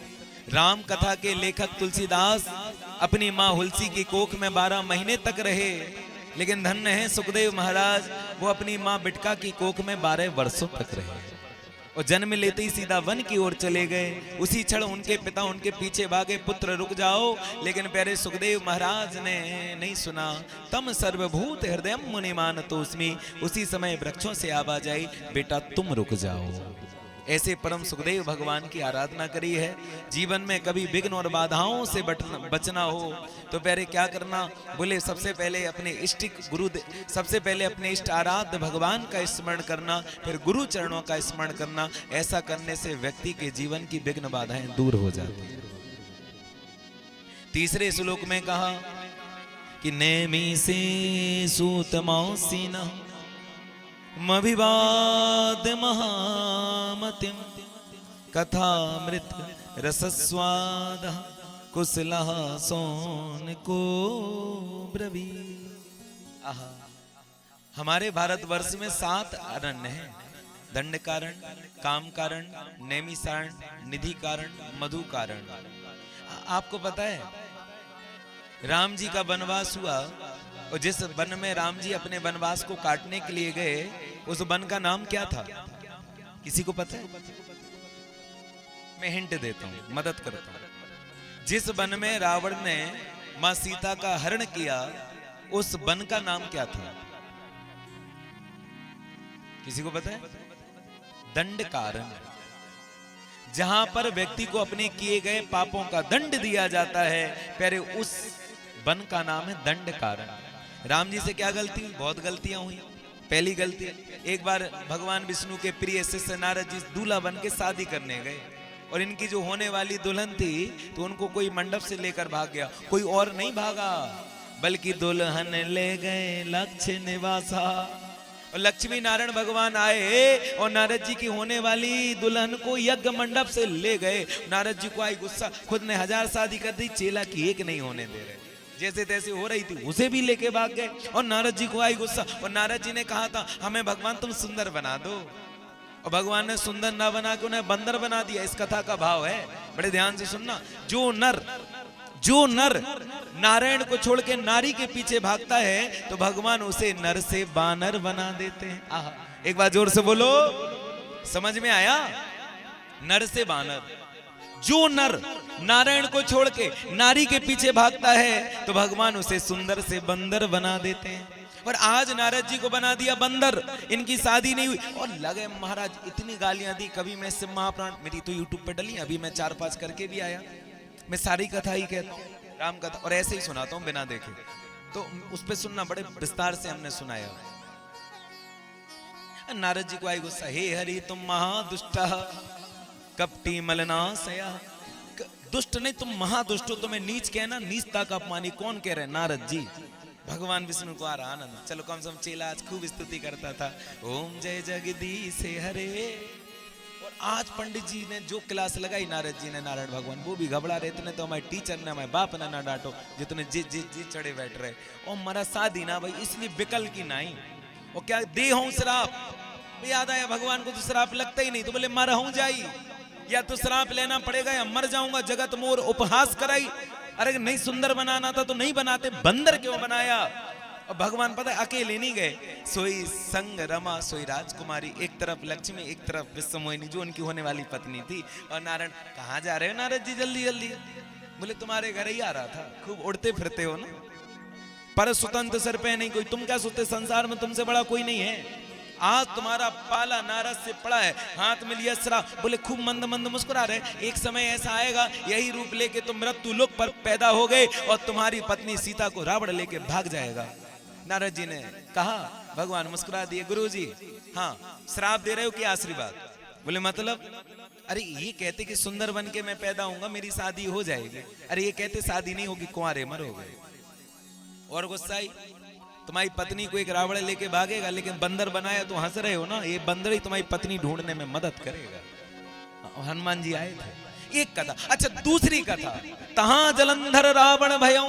राम कथा के लेखक तुलसीदास अपनी माँ हुलसी की कोख में 12 महीने तक रहे, लेकिन धन्य है सुखदेव महाराज, वो अपनी माँ बिटका की कोख में 12 वर्षों तक रहे और जन्म लेते ही सीधा वन की ओर चले गए। उसी क्षण उनके पिता उनके पीछे भागे, पुत्र रुक जाओ, लेकिन प्यारे सुखदेव महाराज ने नहीं सुना। तम सर्वभूत हृदयम मुनि मानतोस्मि, उसी समय वृक्षों से आवाज आई, बेटा तुम रुक जाओ। ऐसे परम सुखदेव भगवान की आराधना करी है। जीवन में कभी विघ्न और बाधाओं से बचना हो तो प्यारे क्या करना, बोले सबसे पहले अपने इष्ट गुरु, सबसे पहले अपने इष्ट आराध्य भगवान का स्मरण करना, फिर गुरु चरणों का स्मरण करना। ऐसा करने से व्यक्ति के जीवन की विघ्न बाधाएं दूर हो जाती हैं। तीसरे श्लोक में कहा कि नेमी से सूत मौसीना मभिवाद महामतिम कथामृत रसस्वाद कुशलः सोन को ब्रवी। आहा, हमारे भारतवर्ष में 7 अरण्य हैं, दंड कारण, काम कारण, नैमिसारण, निधि कारण, मधु कारण। आपको पता है राम जी का वनवास हुआ और जिस वन में राम जी अपने वनवास को काटने के लिए गए उस वन का नाम क्या था? किसी को पता है? मैं हिंट देता हूं, मदद करता हूं। जिस वन में रावण ने मां सीता का हरण किया उस वन का नाम क्या था? किसी को पता है? दंड कारण। जहां पर व्यक्ति को अपने किए गए पापों का दंड दिया जाता है, प्यारे उस वन का नाम है दंड कारण। राम जी से क्या गलती हुई? बहुत गलतियां हुई। पहली गलती, एक बार भगवान विष्णु के प्रिय शिष्य नारद जी दूल्हा बन के शादी करने गए और इनकी जो होने वाली दुल्हन थी तो उनको कोई मंडप से लेकर भाग गया। कोई और नहीं भागा बल्कि दुल्हन ले गए लक्ष्य निवासा। और लक्ष्मी नारायण भगवान आए और नारद जी की होने वाली दुल्हन को यज्ञ मंडप से ले गए। नारद जी को आई गुस्सा, खुद ने 1000 शादी कर दी, चेला की एक नहीं होने दे रहे। जैसे तैसे हो रही थी उसे भी लेके भाग गए और नारद जी को आई गुस्सा। और नारद जी ने कहा था हमें भगवान तुम सुंदर बना दो, और भगवान ने सुंदर ना बना के उन्हें बंदर बना दिया। इस कथा का भाव है, बड़े ध्यान से सुनना। जो नर नारायण को छोड़ के नारी के पीछे भागता है तो भगवान उसे नर से बानर बना देते हैं। आहा, एक बार जोर से बोलो, समझ में आया? नर से बानर। जो नर नारायण को छोड़ के नारी के पीछे भागता है तो भगवान उसे सुंदर से बंदर बना देते हैं। और आज नारद जी को बना दिया बंदर, इनकी शादी नहीं हुई और लगे महाराज इतनी गालियां दी। कभी मैं शिव महापुराण, मेरी तो यूट्यूब पे डली, अभी मैं 4-5 करके भी आया। मैं सारी कथा ही कहता हूँ, राम कथा, और ऐसे ही सुनाता हूँ बिना देखे, तो उस पे सुनना, बड़े विस्तार से हमने सुनाया। नारद जी को आई गुस्सा, हे हरि तुम महादुष्ट कपटी मलनाशया। दुष्ट नहीं, तुम महादुष्ट हो, तुम्हें नीच कहना, नीचता का अपमानी कौन कह रहे? नारद जी। भगवान विष्णु को आ रहा आनंद, चलो कम से कम चेला आज खूब स्तुति करता था, ओम जय जगदीश हरे। और आज पंडित जी ने जो क्लास लगाई नारद जी ने, नारायण भगवान, वो भी घबरा रहे। इतने तो हमारे टीचर ने, हमारे बाप ने ना डांटो, जितने जी चढ़े बैठ रहे। और मरा शादी ना भाई, इसलिए विकल की नहीं। और क्या दे हूं श्राप, याद आया भगवान को तो श्राप लगता ही नहीं, तो बोले मर हूं जाई, या तो श्राप लेना पड़ेगा या मर जाऊंगा, जगत मोर उपहास कराई। अरे नहीं सुंदर बनाना था तो नहीं बनाते, बंदर क्यों बनाया? और भगवान पता है अकेले नहीं गए, सोई संग रमा सोई राजकुमारी, एक तरफ लक्ष्मी एक तरफ विश्वमोहिनी जो उनकी होने वाली पत्नी थी। और नारायण, कहाँ जा रहे हो नारद जी जल्दी जल्दी? बोले तुम्हारे घर ही आ रहा था, खूब उड़ते फिरते हो ना, पर स्वतंत्र सर पे नहीं कोई, तुम क्या सोचते संसार में तुमसे बड़ा कोई नहीं है? आज तुम्हारा पाला नारद से पड़ा है, हाथ में लिया श्राप। बोले खूब मंद मंद मुस्कुरा रहे, एक समय ऐसा आएगा यही रूप लेके तुम मृत्यु लोक पर पैदा हो गए और तुम्हारी पत्नी सीता को रावण लेके भाग जाएगा। नारद जी ने कहा, भगवान मुस्कुरा दिए, गुरुजी हाँ श्राप दे रहे हो कि आशीर्वाद? बोले मतलब? अरे ये कहते कि सुंदर बन के मैं पैदा होऊंगा, मेरी शादी हो जाएगी। अरे ये कहते शादी नहीं होगी, कुंवारे मरोगे। और गुस्साई, तुम्हारी पत्नी को एक रावण लेके भागेगा, लेकिन बंदर बनाया तो हंस रहे हो ना, ये बंदर ही तुम्हारी पत्नी ढूंढने में मदद करेगा। हनुमान जी आए थे। एक कथा। अच्छा दूसरी कथा, तहां जलंधर रावण भयो।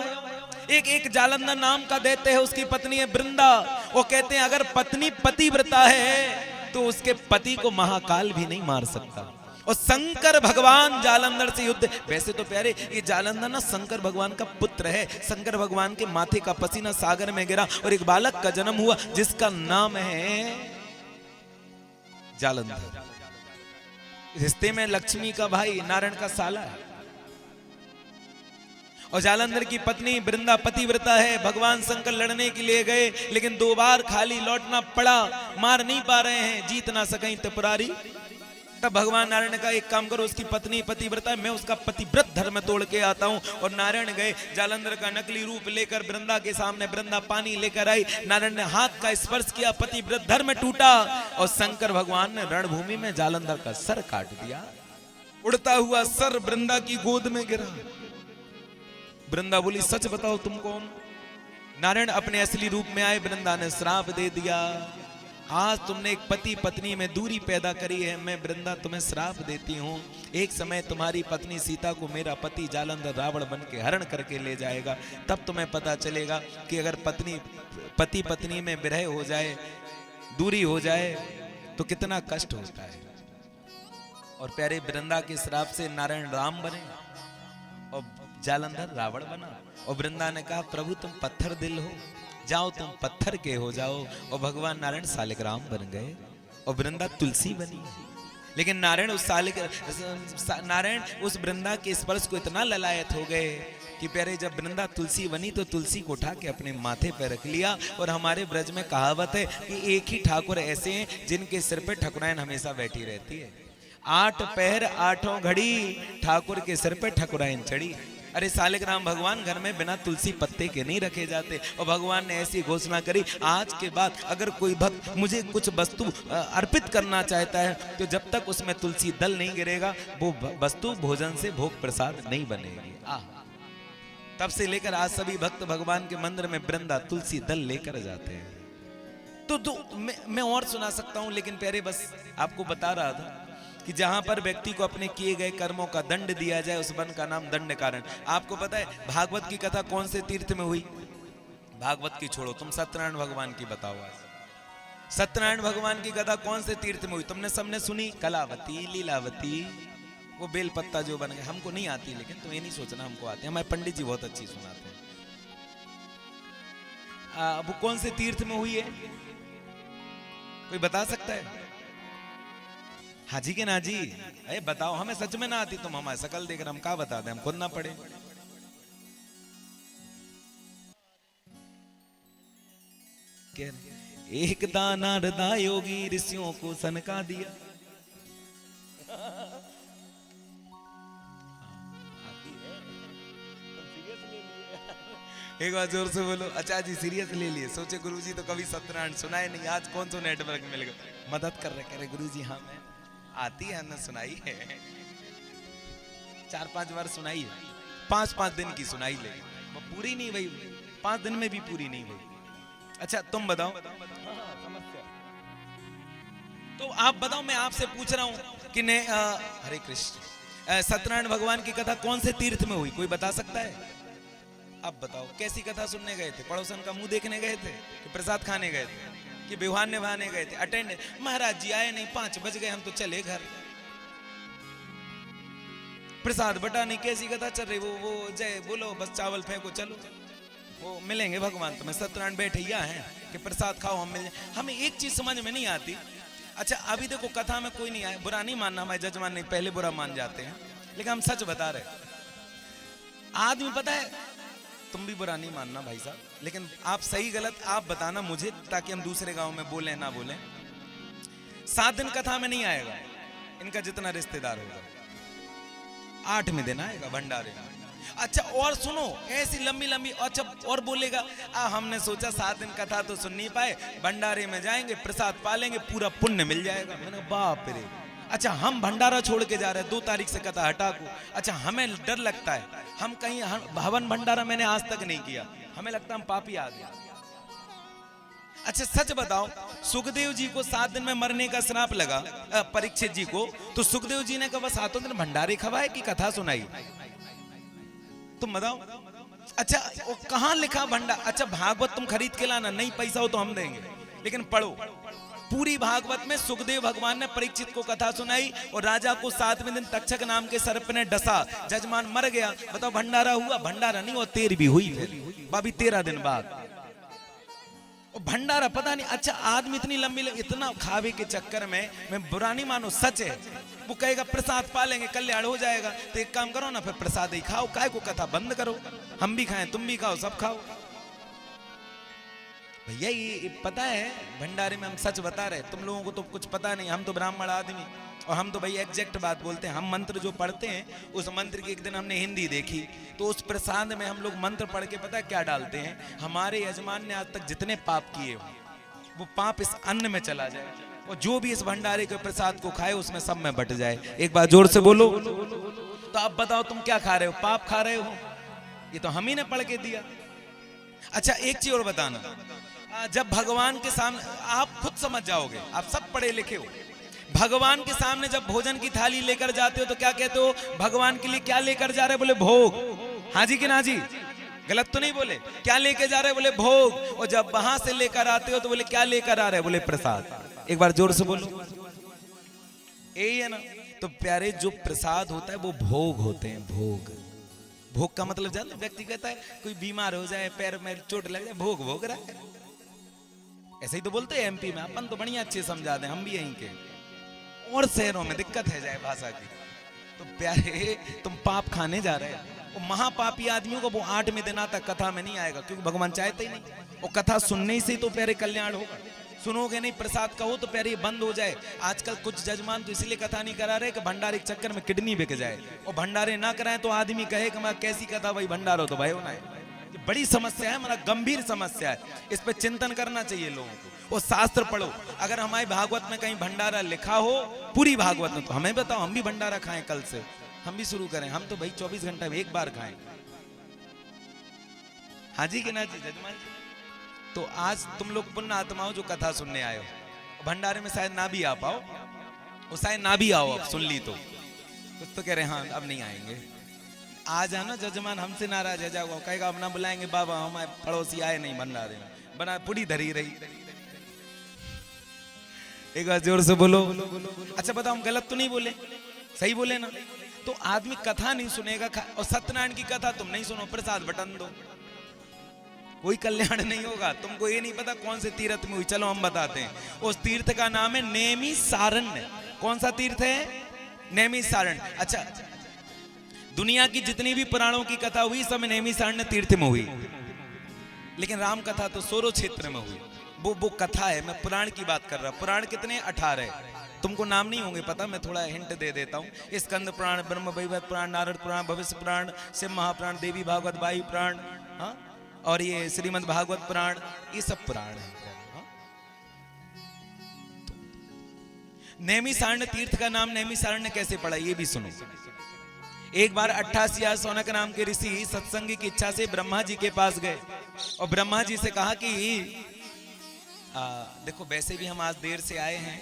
एक जालंधर नाम का दैत्य है, उसकी पत्नी है वृंदा। वो कहते हैं अगर पत्नी पतिव्रता है तो उसके पति को महाकाल भी नहीं मार सकता। और शंकर भगवान जालंधर से युद्ध। वैसे तो प्यारे ये जालंधर ना शंकर भगवान का पुत्र है। शंकर भगवान के माथे का पसीना सागर में गिरा और एक बालक का जन्म हुआ जिसका नाम है जालंधर। रिश्ते में लक्ष्मी का भाई नारायण का साला है। और जालंधर की पत्नी वृंदा पतिव्रता है। भगवान शंकर लड़ने के लिए गए लेकिन 2 बार खाली लौटना पड़ा, मार नहीं पा रहे हैं, जीत ना सकें त्रिपुरारी। तब भगवान नारायण ने कहा एक काम करो, उसकी पत्नी पतिव्रता है, मैं उसका पतिव्रत धर्म तोड़ के आता हूं। और नारायण गए जालंधर का नकली रूप लेकर वृंदा के सामने, वृंदा पानी लेकर आई, नारायण ने हाथ का स्पर्श किया, पतिव्रत धर्म टूटा और शंकर भगवान ने रणभूमि में जालंधर का सर काट दिया। उड़ता हुआ सर वृंदा की गोद में गिरा। वृंदा बोली सच बताओ तुम कौन? नारायण अपने असली रूप में आए। वृंदा ने श्राप दे दिया, आज तुमने एक पति पत्नी में दूरी पैदा करी है, मैं वृंदा तुम्हें श्राप देती हूँ। एक समय तुम्हारी पत्नी सीता को मेरा पति जालंधर रावण बन के हरण करके ले जाएगा, तब तुम्हें पता चलेगा कि अगर पति पत्नी में विरह हो जाए, दूरी हो जाए तो कितना कष्ट होता है। और प्यारे वृंदा के श्राप से नारायण राम बने और जालंधर रावण बना। और वृंदा ने कहा प्रभु तुम पत्थर दिल हो, जाओ तुम पत्थर के हो जाओ। और भगवान नारायण सालिग्राम बन गए और वृंदा तुलसी बनी। लेकिन नारायण उस वृंदा के स्पर्श को इतना ललायत हो गए कि प्यारे जब वृंदा तुलसी बनी तो तुलसी को उठा के अपने माथे पर रख लिया। और हमारे ब्रज में कहावत है कि एक ही ठाकुर ऐसे हैं जिनके सिर पे ठकुराइन हमेशा बैठी रहती है। 8 पहर 8 घड़ी ठाकुर के सिर पे ठकुराइन चढ़ी। अरे सालिग्राम भगवान घर में बिना तुलसी पत्ते के नहीं रखे जाते। और भगवान ने ऐसी घोषणा करी, आज के बाद अगर कोई भक्त मुझे कुछ वस्तु अर्पित करना चाहता है तो जब तक उसमें तुलसी दल नहीं गिरेगा वो वस्तु भोजन से भोग प्रसाद नहीं बनेगी। तब से लेकर आज सभी भक्त भगवान के मंदिर में वृंदा तुलसी दल लेकर जाते हैं। तो मैं और सुना सकता हूं, लेकिन प्यारे बस आपको बता रहा था कि जहां पर व्यक्ति को अपने किए गए कर्मों का दंड दिया जाए उस वन का नाम दंड कारण। आपको पता है भागवत की कथा कौन से तीर्थ में हुई? भागवत की छोड़ो, तुम सत्यनारायण भगवान की बताओ। आज सत्यनारायण भगवान की कथा कौन से तीर्थ में हुई? तुमने सबने सुनी? कलावती, लीलावती, वो बेलपत्ता जो बन गए। हमको नहीं आती, लेकिन तुम ये नहीं सोचना हमको आती है, हमारे पंडित जी बहुत अच्छी सुनाते हैं। वो कौन से तीर्थ में हुई है? कोई बता सकता है? हाजी के ना जी, अरे बताओ, हमें सच में ना आती, तुम हमारे शकल देकर हम क्या बता दें, हम खुद ना पढ़े। एक दाना हृदय योगी ऋषियों को सनका दिया। एक बार जोर से बोलो। अच्छा जी सीरियस ले लिए। सोचे गुरुजी तो कभी सत्यनारायण सुनाए नहीं, आज कौन सा नेटवर्क मिल गया, मदद कर रहे। कह रहे गुरुजी हाँ मैं आती है ना, सुनाई है, 4-5 बार सुनाई है, 5-5 दिन की सुनाई, लेकिन वो पूरी नहीं हुई, 5 दिन में भी पूरी नहीं हुई। अच्छा तुम बताओ, तो आप बताओ, मैं आपसे पूछ रहा हूं कि हरे कृष्ण, सत्यनारायण भगवान की कथा कौन से तीर्थ में हुई? कोई बता सकता है? अब बताओ, कैसी कथा सुनने गए थे? पड़ोसन का मुंह देखने गए थे कि प्रसाद खाने गए थे कि विवाह निभाने गए थे? अटेंड, महाराज जी आए नहीं, 5 बज गए, हम तो चले घर। प्रसाद बटा नहीं, कैसी कथा चल रही? वो जय बोलो, बस चावल फेंको, चलो वो मिलेंगे भगवान तुम्हें। सत्यनारायण बैठे हैं कि प्रसाद खाओ, हम मिल जाए। हमें एक चीज समझ में नहीं आती। अच्छा अभी देखो कथा में कोई नहीं आया, बुरा नहीं मानना, हमारे जजमान नहीं पहले बुरा मान जाते हैं, लेकिन हम सच बता रहे। आदमी पता है, तुम भी बुरा नहीं मानना भाई साहब, लेकिन आप सही गलत आप बताना मुझे, ताकि हम दूसरे गांव में बोले ना बोले। 7 दिन कथा में नहीं आएगा इनका जितना रिश्तेदार होगा, 8वें दिन आएगा भंडारे। अच्छा और सुनो, ऐसी लंबी लंबी, अच्छा और बोलेगा हमने सोचा 7 दिन कथा तो सुन नहीं पाए, भंडारे में जाएंगे, प्रसाद पालेंगे, पूरा पुण्य मिल जाएगा। मैंने बाप रे, अच्छा हम भंडारा छोड़ के जा रहे हैं, 2 तारीख से कथा हटा को। अच्छा हमें डर लगता है, हम कहीं हवन भंडारा मैंने आज तक नहीं किया, हमें लगता है हम पापी आ गया। अच्छा सच बताओ, सुखदेव जी को 7 दिन में मरने का श्राप लगा, परीक्षित जी को, तो सुखदेव जी ने कहा 7 दिन भंडारे खवाए कि कथा सुनाई? तुम बताओ। अच्छा वो कहां लिखा भंडार? अच्छा भागवत तुम खरीद के लाना, नहीं पैसा हो तो हम देंगे, लेकिन पढ़ो पूरी भागवत में सुखदेव भगवान ने परीक्षित को कथा सुनाई और राजा को 7वें दिन तक्षक नाम के सर्प ने डसा, जजमान मर गया। बताओ भंडारा हुआ? भंडारा नहीं, और तेर भी हुई फिर बाबी 13 दिन बाद। और भंडारा पता नहीं, अच्छा आदमी इतनी लंबी इतना खावे के चक्कर में, मैं बुरा नहीं मानो, सच है। वो कहेगा प्रसाद पालेंगे कल्याण हो जाएगा, तो एक काम करो ना, फिर प्रसाद ही खाओ, काय को कथा बंद करो, हम भी खाएं तुम भी खाओ सब खाओ। भैया ये पता है भंडारे में हम सच बता रहे, तुम लोगों को तो कुछ पता नहीं, हम तो ब्राह्मण आदमी, और हम तो भाई एग्जैक्ट बात बोलते हैं। हम मंत्र जो पढ़ते हैं उस मंत्र की एक दिन हमने हिंदी देखी, तो उस प्रसाद में हम लोग मंत्र पढ़ के पता क्या डालते हैं, हमारे यजमान ने आज तक जितने पाप किए हो वो पाप इस अन्न में चला जाए, और जो भी इस भंडारे के प्रसाद को खाए उसमें सब में बट जाए। एक बार जोर से बोलो। तो अब बताओ तुम क्या खा रहे हो? पाप खा रहे हो? ये तो हम ही ने पढ़ के दिया। अच्छा एक चीज और बताना, जब भगवान के सामने, आप खुद समझ जाओगे, आप सब पढ़े लिखे हो, भगवान के सामने जब भोजन की थाली लेकर जाते हो तो क्या कहते हो? भगवान के लिए क्या लेकर जा रहे? बोले भोग। हाँ जी कि ना जी? गलत तो नहीं बोले? क्या लेके जा रहे? बोले भोग। और जब वहां से लेकर आते हो तो बोले क्या लेकर आ रहे? बोले प्रसाद। एक बार जोर से बोलो, यही है ना? तो प्यारे जो प्रसाद होता है वो भोग होते हैं, भोग। भोग का मतलब जानते? व्यक्ति कहता है कोई बीमार हो जाए, पैर में चोट लग जाए, भोग भोग रहा है, ऐसे ही तो बोलते हैं एमपी में। अपन तो बढ़िया अच्छे समझा दें, हम भी यहीं के, और शहरों में दिक्कत है जाए भाषा की। तो प्यारे तुम पाप खाने जा रहे हो, और महापापी आदमियों को वो 8वें दिन तक कथा में नहीं आएगा, क्योंकि भगवान चाहते ही नहीं। और कथा सुनने से तो प्यारे कल्याण होगा, सुनोगे नहीं, प्रसाद कहो तो प्यारे बंद हो जाए। आजकल कुछ जजमान तो इसलिए कथा नहीं करा रहे कि भंडारे के चक्कर में किडनी बिक जाए, और भंडारे ना कराएं तो आदमी कहे कि मैं कैसी कथा भाई, भंडारो तो भाई होना है। बड़ी समस्या है, हमारा गंभीर समस्या है, इस पर चिंतन करना चाहिए लोगों को। और शास्त्र पढ़ो, अगर हमारे भागवत में कहीं भंडारा लिखा हो, पूरी भागवत में, तो हमें बताओ, हम भी भंडारा खाएं, कल से हम भी शुरू करें। हम तो भाई 24 घंटे में एक बार खाएं। हाँ जी कि ना जी जजमान जी? तो आज तुम लोग पुण्य आत्माओं जो कथा सुनने आए हो, भंडारे में शायद ना भी आ पाओ, और शायद ना भी आओ, अब सुन ली तो कुछ तो कह रहे हाँ अब नहीं आएंगे। आ जाना, जजमान हमसे नाराज है जाओ, कहेगा अब ना बुलाएंगे बाबा, हमारे पड़ोसी आए नहीं भंडारे में, बना पूरी धरी रही। एक बार जोर से बोलो। अच्छा बताओ हम गलत तो नहीं बोले? सही बोले ना? तो आदमी कथा नहीं सुनेगा, और सत्यनारायण की कथा तुम नहीं सुनो, प्रसाद बटन दो, कोई कल्याण नहीं होगा। तुमको ये नहीं पता कौन से तीर्थ में हुई, चलो हम बताते हैं। उस तीर्थ का नाम है नैमिषारण्य। कौन सा तीर्थ है? नैमिषारण्य। अच्छा दुनिया की जितनी भी पुराणों की कथा हुई सब नैमिषारण्य तीर्थ में हुई, लेकिन राम कथा तो सोरो क्षेत्र में हुई। वो कथा है, मैं पुराण की बात कर रहा। पुराण कितने? 18। तुमको नाम नहीं होंगे पता, मैं थोड़ा हिंट दे देता हूँ। स्कंद पुराण, ब्रह्म वैवर्त पुराण, नारद पुराण, भविष्य पुराण, शिव महापुराण, देवी भागवत, वायु पुराण, हाँ, और ये श्रीमद् भागवत पुराण, ये सब पुराण है। नैमिषारण्य तीर्थ का नाम नैमिषारण्य कैसे पड़ा ये भी सुनो। एक बार 88 सौनक नाम के ऋषि सत्संग की इच्छा से ब्रह्मा जी के पास गए, और ब्रह्मा जी से कहा कि देखो वैसे भी हम आज देर से आए हैं,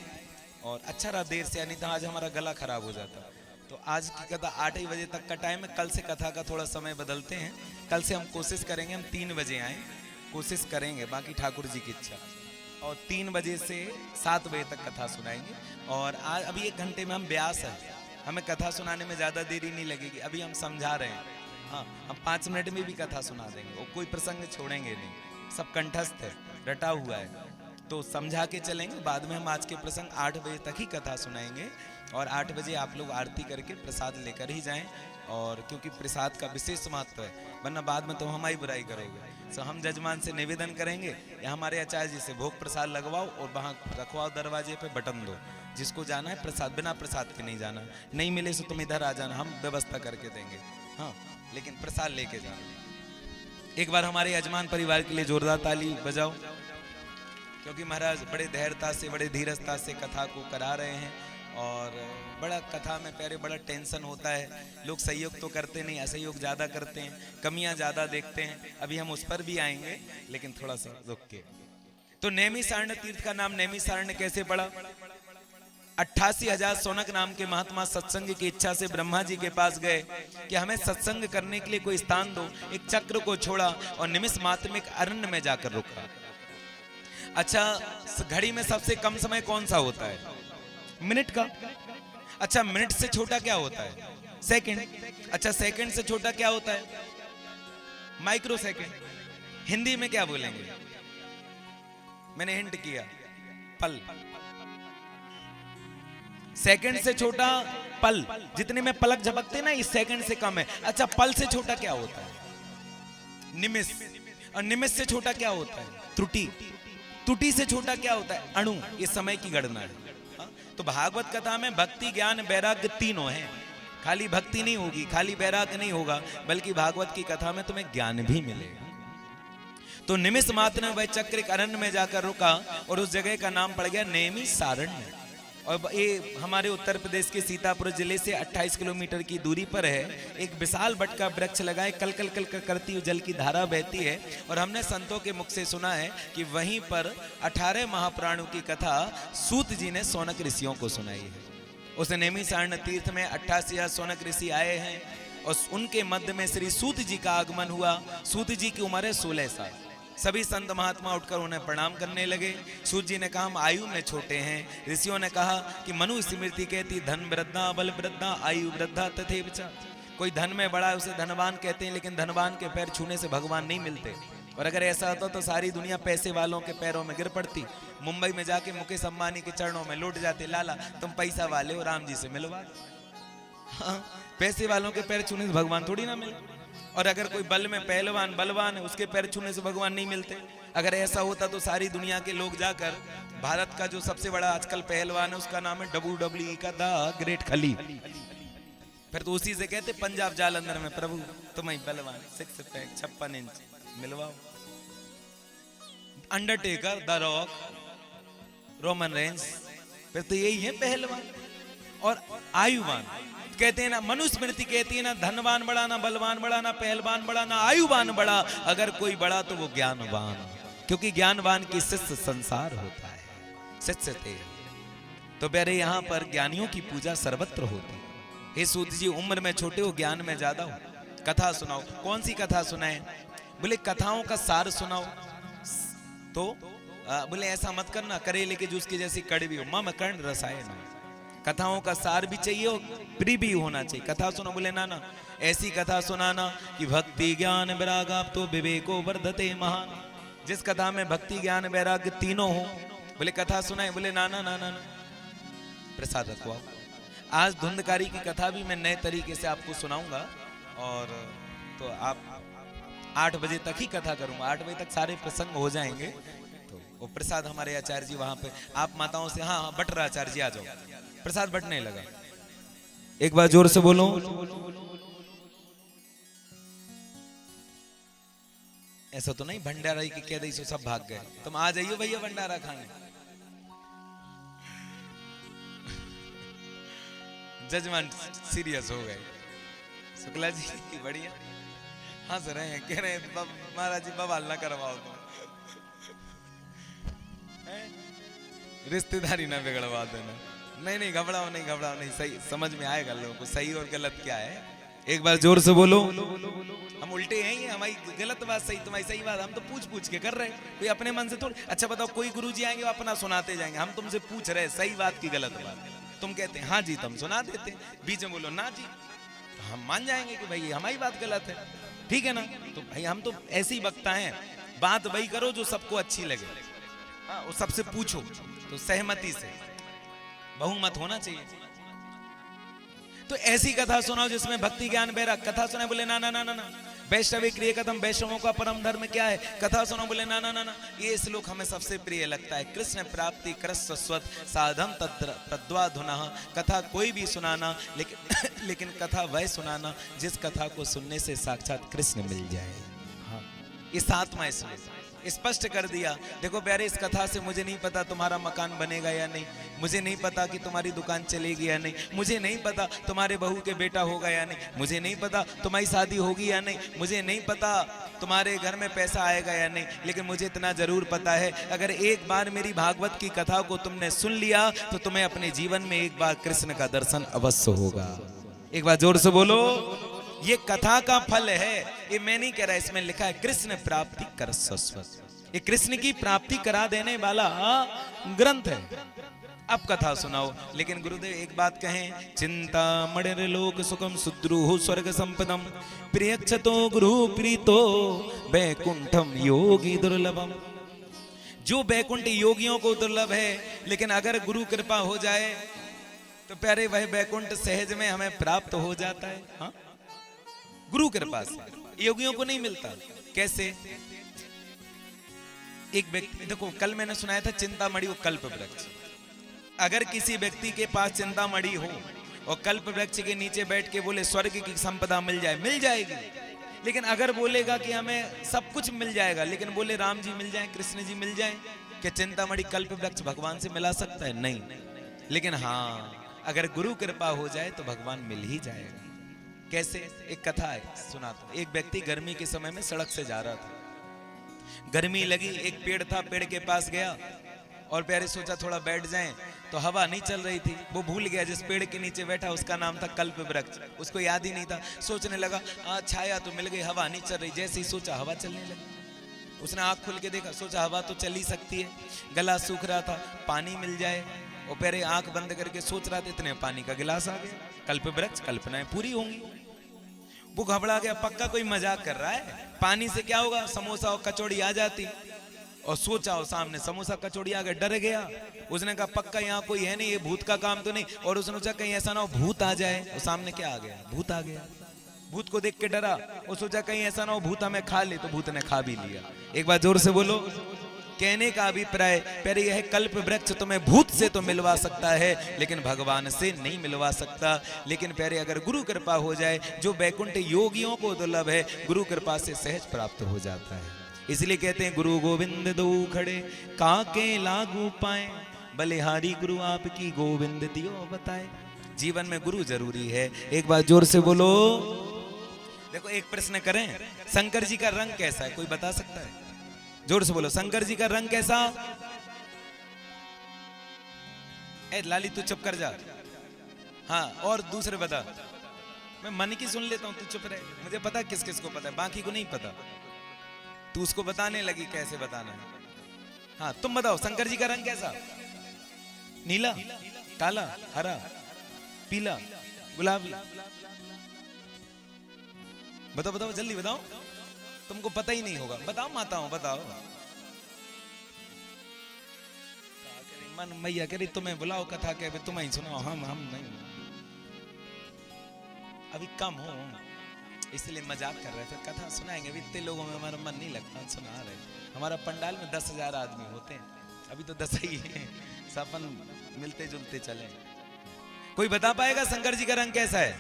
और अच्छा रहा देर से, नहीं तो आज हमारा गला खराब हो जाता। तो आज की कथा 8 ही बजे तक का टाइम है, कल से कथा का थोड़ा समय बदलते हैं। कल से हम कोशिश करेंगे हम 3 बजे आए, कोशिश करेंगे, बाकी ठाकुर जी की इच्छा। और 3 बजे से 7 बजे तक कथा सुनाएंगे। और आज अभी 1 घंटे में हम ब्यास हैं, हमें कथा सुनाने में ज़्यादा देरी नहीं लगेगी। अभी हम समझा रहे हैं, हाँ हम 5 मिनट में भी कथा सुना देंगे, और कोई प्रसंग छोड़ेंगे नहीं, सब कंठस्थ है, रटा हुआ है, तो समझा के चलेंगे। बाद में हम आज के प्रसंग 8 बजे तक ही कथा सुनाएंगे, और 8 बजे आप लोग आरती करके प्रसाद लेकर ही जाएं। और क्योंकि प्रसाद का विशेष महत्व है, वरना बाद में तो हमारी बुराई करोगे। सो हम जजमान से निवेदन करेंगे, या हमारे आचार्य जी से भोग प्रसाद लगवाओ और वहाँ रखवाओ, दरवाजे पे बटन दो, जिसको जाना है प्रसाद, बिना प्रसाद के नहीं जाना। नहीं मिले तो तुम इधर आ जाना, हम व्यवस्था करके देंगे, हाँ, लेकिन प्रसाद लेके जाना। एक बार हमारे यजमान परिवार के लिए जोरदार ताली बजाओ, क्योंकि महाराज बड़े धैर्यता से, बड़े धीरजता से कथा को करा रहे हैं। और बड़ा कथा में प्यारे बड़ा टेंशन होता है, लोग सहयोग तो करते नहीं, असहयोग ज़्यादा करते हैं, कमियां ज़्यादा देखते हैं। अभी हम उस पर भी आएंगे, लेकिन थोड़ा सा रुक के। तो नैमिषारण्य तीर्थ का नाम नैमिषारण्य कैसे पड़ा? 88,000 सौनक नाम के महात्मा सत्संग की इच्छा से ब्रह्मा जी के पास गए कि हमें सत्संग करने के लिए कोई स्थान दो। एक चक्र को छोड़ा और निमिष मात्र में एक अरण्य में जाकर रुका। अच्छा, घड़ी में सबसे कम समय कौन सा होता है? मिनट का। अच्छा, मिनट से छोटा क्या होता है? सेकंड। अच्छा, सेकंड से छोटा क्या होता है? Micro second. हिंदी में क्या बोलेंगे? मैंने हिंट किया, पल। सेकंड से छोटा पल, जितने में पलक झपकते ना, इस सेकंड से कम है। अच्छा, पल से छोटा क्या होता है? निमिष। और निमिष से छोटा क्या होता है? त्रुटि। त्रुटि से छोटा क्या होता है? अणु। ये समय की गणना है। तो भागवत कथा में भक्ति, ज्ञान, वैराग्य तीनों हैं। खाली भक्ति नहीं होगी, खाली वैराग्य नहीं होगा, बल्कि भागवत की कथा में तुम्हें ज्ञान भी मिलेगा। तो निमिष मात्र में वह चक्र अरण्य में जाकर रुका और उस जगह का नाम पड़ गया नैमिषारण्य। और ये हमारे उत्तर प्रदेश के सीतापुर जिले से 28 किलोमीटर की दूरी पर है। एक विशाल बट का वृक्ष लगा है, कल कल कल कल करती हुई जल की धारा बहती है। और हमने संतों के मुख से सुना है कि वहीं पर 18 महापुराणों की कथा सूत जी ने सौनक ऋषियों को सुनाई है। उस नैमिषारण्य तीर्थ में 88 सौनक ऋषि आए हैं और उनके मध्य में श्री सूत जी का आगमन हुआ। सूत जी की उम्र है 16 साल। सभी संत महात्मा उठकर उन्हें प्रणाम करने लगे। सूत जी ने कहा, हम आयु में छोटे हैं। ऋषियों ने कहा कि मनु स्मृति कहती धन वृद्धा बल वृद्धा आयु वृद्धा तथैव च। कोई धन में बड़ा है उसे धनवान कहते हैं, लेकिन धनवान के पैर छूने से भगवान नहीं मिलते। और अगर ऐसा होता तो सारी दुनिया पैसे वालों के पैरों में गिर पड़ती। मुंबई में जाके मुकेश अंबानी के चरणों में लौट जाते, लाला तुम पैसा वाले हो, राम जी से मिलवा। हाँ, पैसे वालों के पैर छूने से भगवान थोड़ी ना मिले। और अगर कोई बल में पहलवान बलवान है, उसके पैर छूने से भगवान नहीं मिलते। अगर ऐसा होता तो सारी दुनिया के लोग जाकर भारत का जो सबसे बड़ा आजकल पहलवान है, उसका नाम है WWE का द ग्रेट खली, फिर तो उसी से कहते पंजाब जालंधर में, प्रभु तुम ही बलवान, 6 पैक 56 इंच मिलवाओ। Undertaker, the Rock, Roman Reigns, फिर तो यही है पहलवान। और आयुवान कहते हैं ना, मनुस्मृति कहती है ना, धनवान बड़ा, ना बलवान बड़ा, ना पहलवान बड़ा, ना आयुवान बड़ा। अगर कोई बड़ा तो वो ज्ञानवान, क्योंकि ज्ञानवान की शिष्य संसार होता है। शिष्य थे तो प्यारे, यहाँ पर ज्ञानियों की पूजा सर्वत्र होती है। हे सूत जी, उम्र में छोटे हो, ज्ञान में ज्यादा हो, कथा सुनाओ। कौन सी कथा सुनाए? बोले कथाओं का सार सुनाओ। तो बोले ऐसा मत करना करेले के जूस की जैसी कड़वी हो, मम कर्ण रसायन। कथाओं का सार भी चाहिए और प्रिय भी होना चाहिए। कथा सुनो। बोले ना ना, ऐसी कथा सुनाना कि भक्ति ज्ञान वैराग आप तो विवेको वर्धते महान। जिस कथा में भक्ति ज्ञान वैराग्य तीनों हो, बोले कथा सुनाए। बोले ना ना ना ना, प्रसाद रखवाओ। आज धुंधकारी की कथा भी मैं नए तरीके से आपको सुनाऊंगा। और तो आप 8 बजे तक ही कथा करूंगा, 8 बजे तक सारे प्रसंग हो जाएंगे। तो वो प्रसाद हमारे आचार्य जी वहां पे, आप माताओं से, हाँ बट रहा आचार्य जी, आ जाओ। प्रसाद बटने लगा। एक बार जोर से बोलो। ऐसा तो नहीं भंडारा की कह दी सो सब भाग गए। तुम आ जाइयो भैया भंडारा खाने। जजमान सीरियस हो गए। शुक्ला जी बढ़िया हंस रहे हैं, कह रहे हैं महाराज जी बवाल ना करवाओ तुम, रिश्तेदारी ना बिगड़वा देना। नहीं नहीं घबराओ, नहीं घबराओ, नहीं, सही समझ में आएगा लोगों को सही और गलत क्या है। एक बार जोर से बोलो। हम उल्टे हैं, ये हमारी गलत बात सही, तुम्हारी सही बात हम तो पूछ पूछ के कर रहे हैं, कोई अपने मन से थोड़ी। अच्छा बताओ, कोई गुरुजी आएंगे वो अपना सुनाते जाएंगे, हम तुमसे पूछ रहे सही बात की गलत बात। तुम कहते हैं हाँ जी, तुम सुना देते, बीच में बोलो ना जी, तो हम मान जाएंगे कि भाई हमारी बात गलत है, ठीक है ना। तो भाई हम तो ऐसे ही वक्ता हैं, बात वही करो जो सबको अच्छी लगे। हाँ, वो सबसे पूछो तो सहमति से, बहुमत होना चाहिए। तो ऐसी कथा सुनाओ जिसमें भक्ति ज्ञान वैराग। कथा सुनाए। बोले ना ना ना ना ना, वैष्णवी क्रिय कथम, वैष्णवों का परम धर्म क्या है। कथा सुनो। बोले ना ना ना ना, ये श्लोक हमें सबसे प्रिय लगता है। कृष्ण प्राप्ति कृष्ण साधम तद्वाधुना। कथा कोई भी सुनाना, लेकिन कथा वह सुनाना जिस कथा को सुनने से साक्षात कृष्ण मिल जाए। हाँ, ये 7वां श्लोक स्पष्ट कर दिया। देखो प्यारे, इस कथा से मुझे नहीं पता तुम्हारा मकान बनेगा या नहीं, मुझे नहीं पता कि तुम्हारी दुकान चलेगी या नहीं, मुझे नहीं पता तुम्हारे बहू के बेटा होगा या नहीं, मुझे नहीं पता तुम्हारी शादी होगी या नहीं, मुझे नहीं पता तुम्हारे घर में पैसा आएगा या नहीं, लेकिन मुझे इतना जरूर पता है, अगर एक बार मेरी भागवत की कथा को तुमने सुन लिया तो तुम्हें अपने जीवन में एक बार कृष्ण का दर्शन अवश्य होगा। एक बार जोर से बोलो। ये कथा का फल है, ये मैं नहीं कह रहा, इसमें लिखा है कृष्ण प्राप्ति कर शाश्वत। ये कृष्ण की प्राप्ति करा देने वाला ग्रंथ है। अब कथा सुनाओ। लेकिन गुरुदेव एक बात कहें, चिंता मणिर लोक सुखम सुद्रुह स्वर्ग संपदम प्रियक्षतो गुरु प्रीतो वैकुंठम योगी दुर्लभम। जो वैकुंठ योगियों को दुर्लभ है, लेकिन अगर गुरु कृपा हो जाए तो प्यारे वह वैकुंठ सहज में हमें प्राप्त हो जाता है। हाँ? गुरु कृपा से योगियों को नहीं मिलता। कैसे? एक व्यक्ति, देखो कल मैंने सुनाया था चिंतामणि वो कल्प वृक्ष। अगर किसी व्यक्ति के पास चिंतामणि हो और कल्प वृक्ष के नीचे बैठ के बोले स्वर्ग की संपदा मिल जाए, मिल जाएगी। लेकिन अगर बोलेगा कि हमें सब कुछ मिल जाएगा, लेकिन बोले राम जी मिल जाए, कृष्ण जी मिल जाए, क्या चिंतामणि कल्प वृक्ष भगवान से मिला सकता है? नहीं। लेकिन हाँ, अगर गुरु कृपा हो जाए तो भगवान मिल ही जाएगा। कैसे? एक कथा है, सुनाता हूं। एक व्यक्ति गर्मी के समय में सड़क से जा रहा था, गर्मी लगी, एक पेड़ था, पेड़ के पास गया और प्यारे सोचा थोड़ा बैठ जाएं, तो हवा नहीं चल रही थी। वो भूल गया जिस पेड़ के नीचे बैठा उसका नाम था कल्प वृक्ष, उसको याद ही नहीं था। सोचने लगा छाया तो मिल गई, हवा नहीं चल रही। जैसे ही सोचा हवा चलने लगी। उसने आंख खोल के देखा, सोचा हवा तो चल ही सकती है। गला सूख रहा था, पानी मिल जाए, और पहले आंख बंद करके सोच रहा था, इतने पानी का गिलास आ गया। कल्प वृक्ष, कल्पनाएं पूरी होंगी। वो घबरा गया, पक्का कोई मजाक कर रहा है, पानी से क्या होगा, समोसा और कचौड़ी आ जाती। और सोचा और सामने समोसा कचौड़ी आ गए, डर गया। उसने कहा पक्का यहाँ कोई है नहीं, ये भूत का काम तो नहीं। और उसने सोचा कहीं ऐसा ना हो भूत आ जाए। और सामने क्या आ गया? भूत आ गया। भूत को देख के डरा और सोचा कहीं ऐसा ना हो भूत हमें खा ले, तो भूत ने खा भी लिया। एक बार जोर से बोलो। कहने का अभिप्राय प्यारे यह कल्प वृक्ष तुम्हें भूत से तो मिलवा सकता है, लेकिन भगवान से नहीं मिलवा सकता। लेकिन प्यारे अगर गुरु कृपा हो जाए, जो वैकुंठ योगियों को दुर्लभ है, गुरु कृपा से सहज प्राप्त हो जाता है। इसलिए कहते हैं गुरु गोविंद दो खड़े काके लागू पाए, बलिहारी गुरु आपकी गोविंद दियो बताए। जीवन में गुरु जरूरी है। एक बार जोर से बोलो। देखो एक प्रश्न करें, शंकर जी का रंग कैसा है? कोई बता सकता है? जोर से बोलो, शंकर जी का रंग कैसा? ए लाली तू चुप कर जा। हाँ, और दूसरे बता। मैं मन की सुन लेता हूं, तू चुप रहे। मुझे पता किस किस को पता है, बाकी को नहीं पता। तू उसको बताने लगी कैसे बताना है। हाँ तुम बताओ, शंकर जी का रंग कैसा? नीला, काला, हरा, पीला, गुलाबी? बताओ बताओ जल्दी बताओ, तुमको पता ही नहीं होगा। बताओ माताओं बताओ। मन मैया कह रही तुम्हें बुलाओ कथा के, तुम्हें ही सुनाओ। हम नहीं, अभी कम हो इसलिए मजाक कर रहे थे। कथा सुनाएंगे, अभी इतने लोगों में हमारा मन नहीं लगता, सुना रहे। हमारा पंडाल में 10,000 आदमी होते हैं, अभी तो 10 ही है, सपन मिलते जुलते चले। कोई बता पाएगा शंकर जी का रंग कैसा है?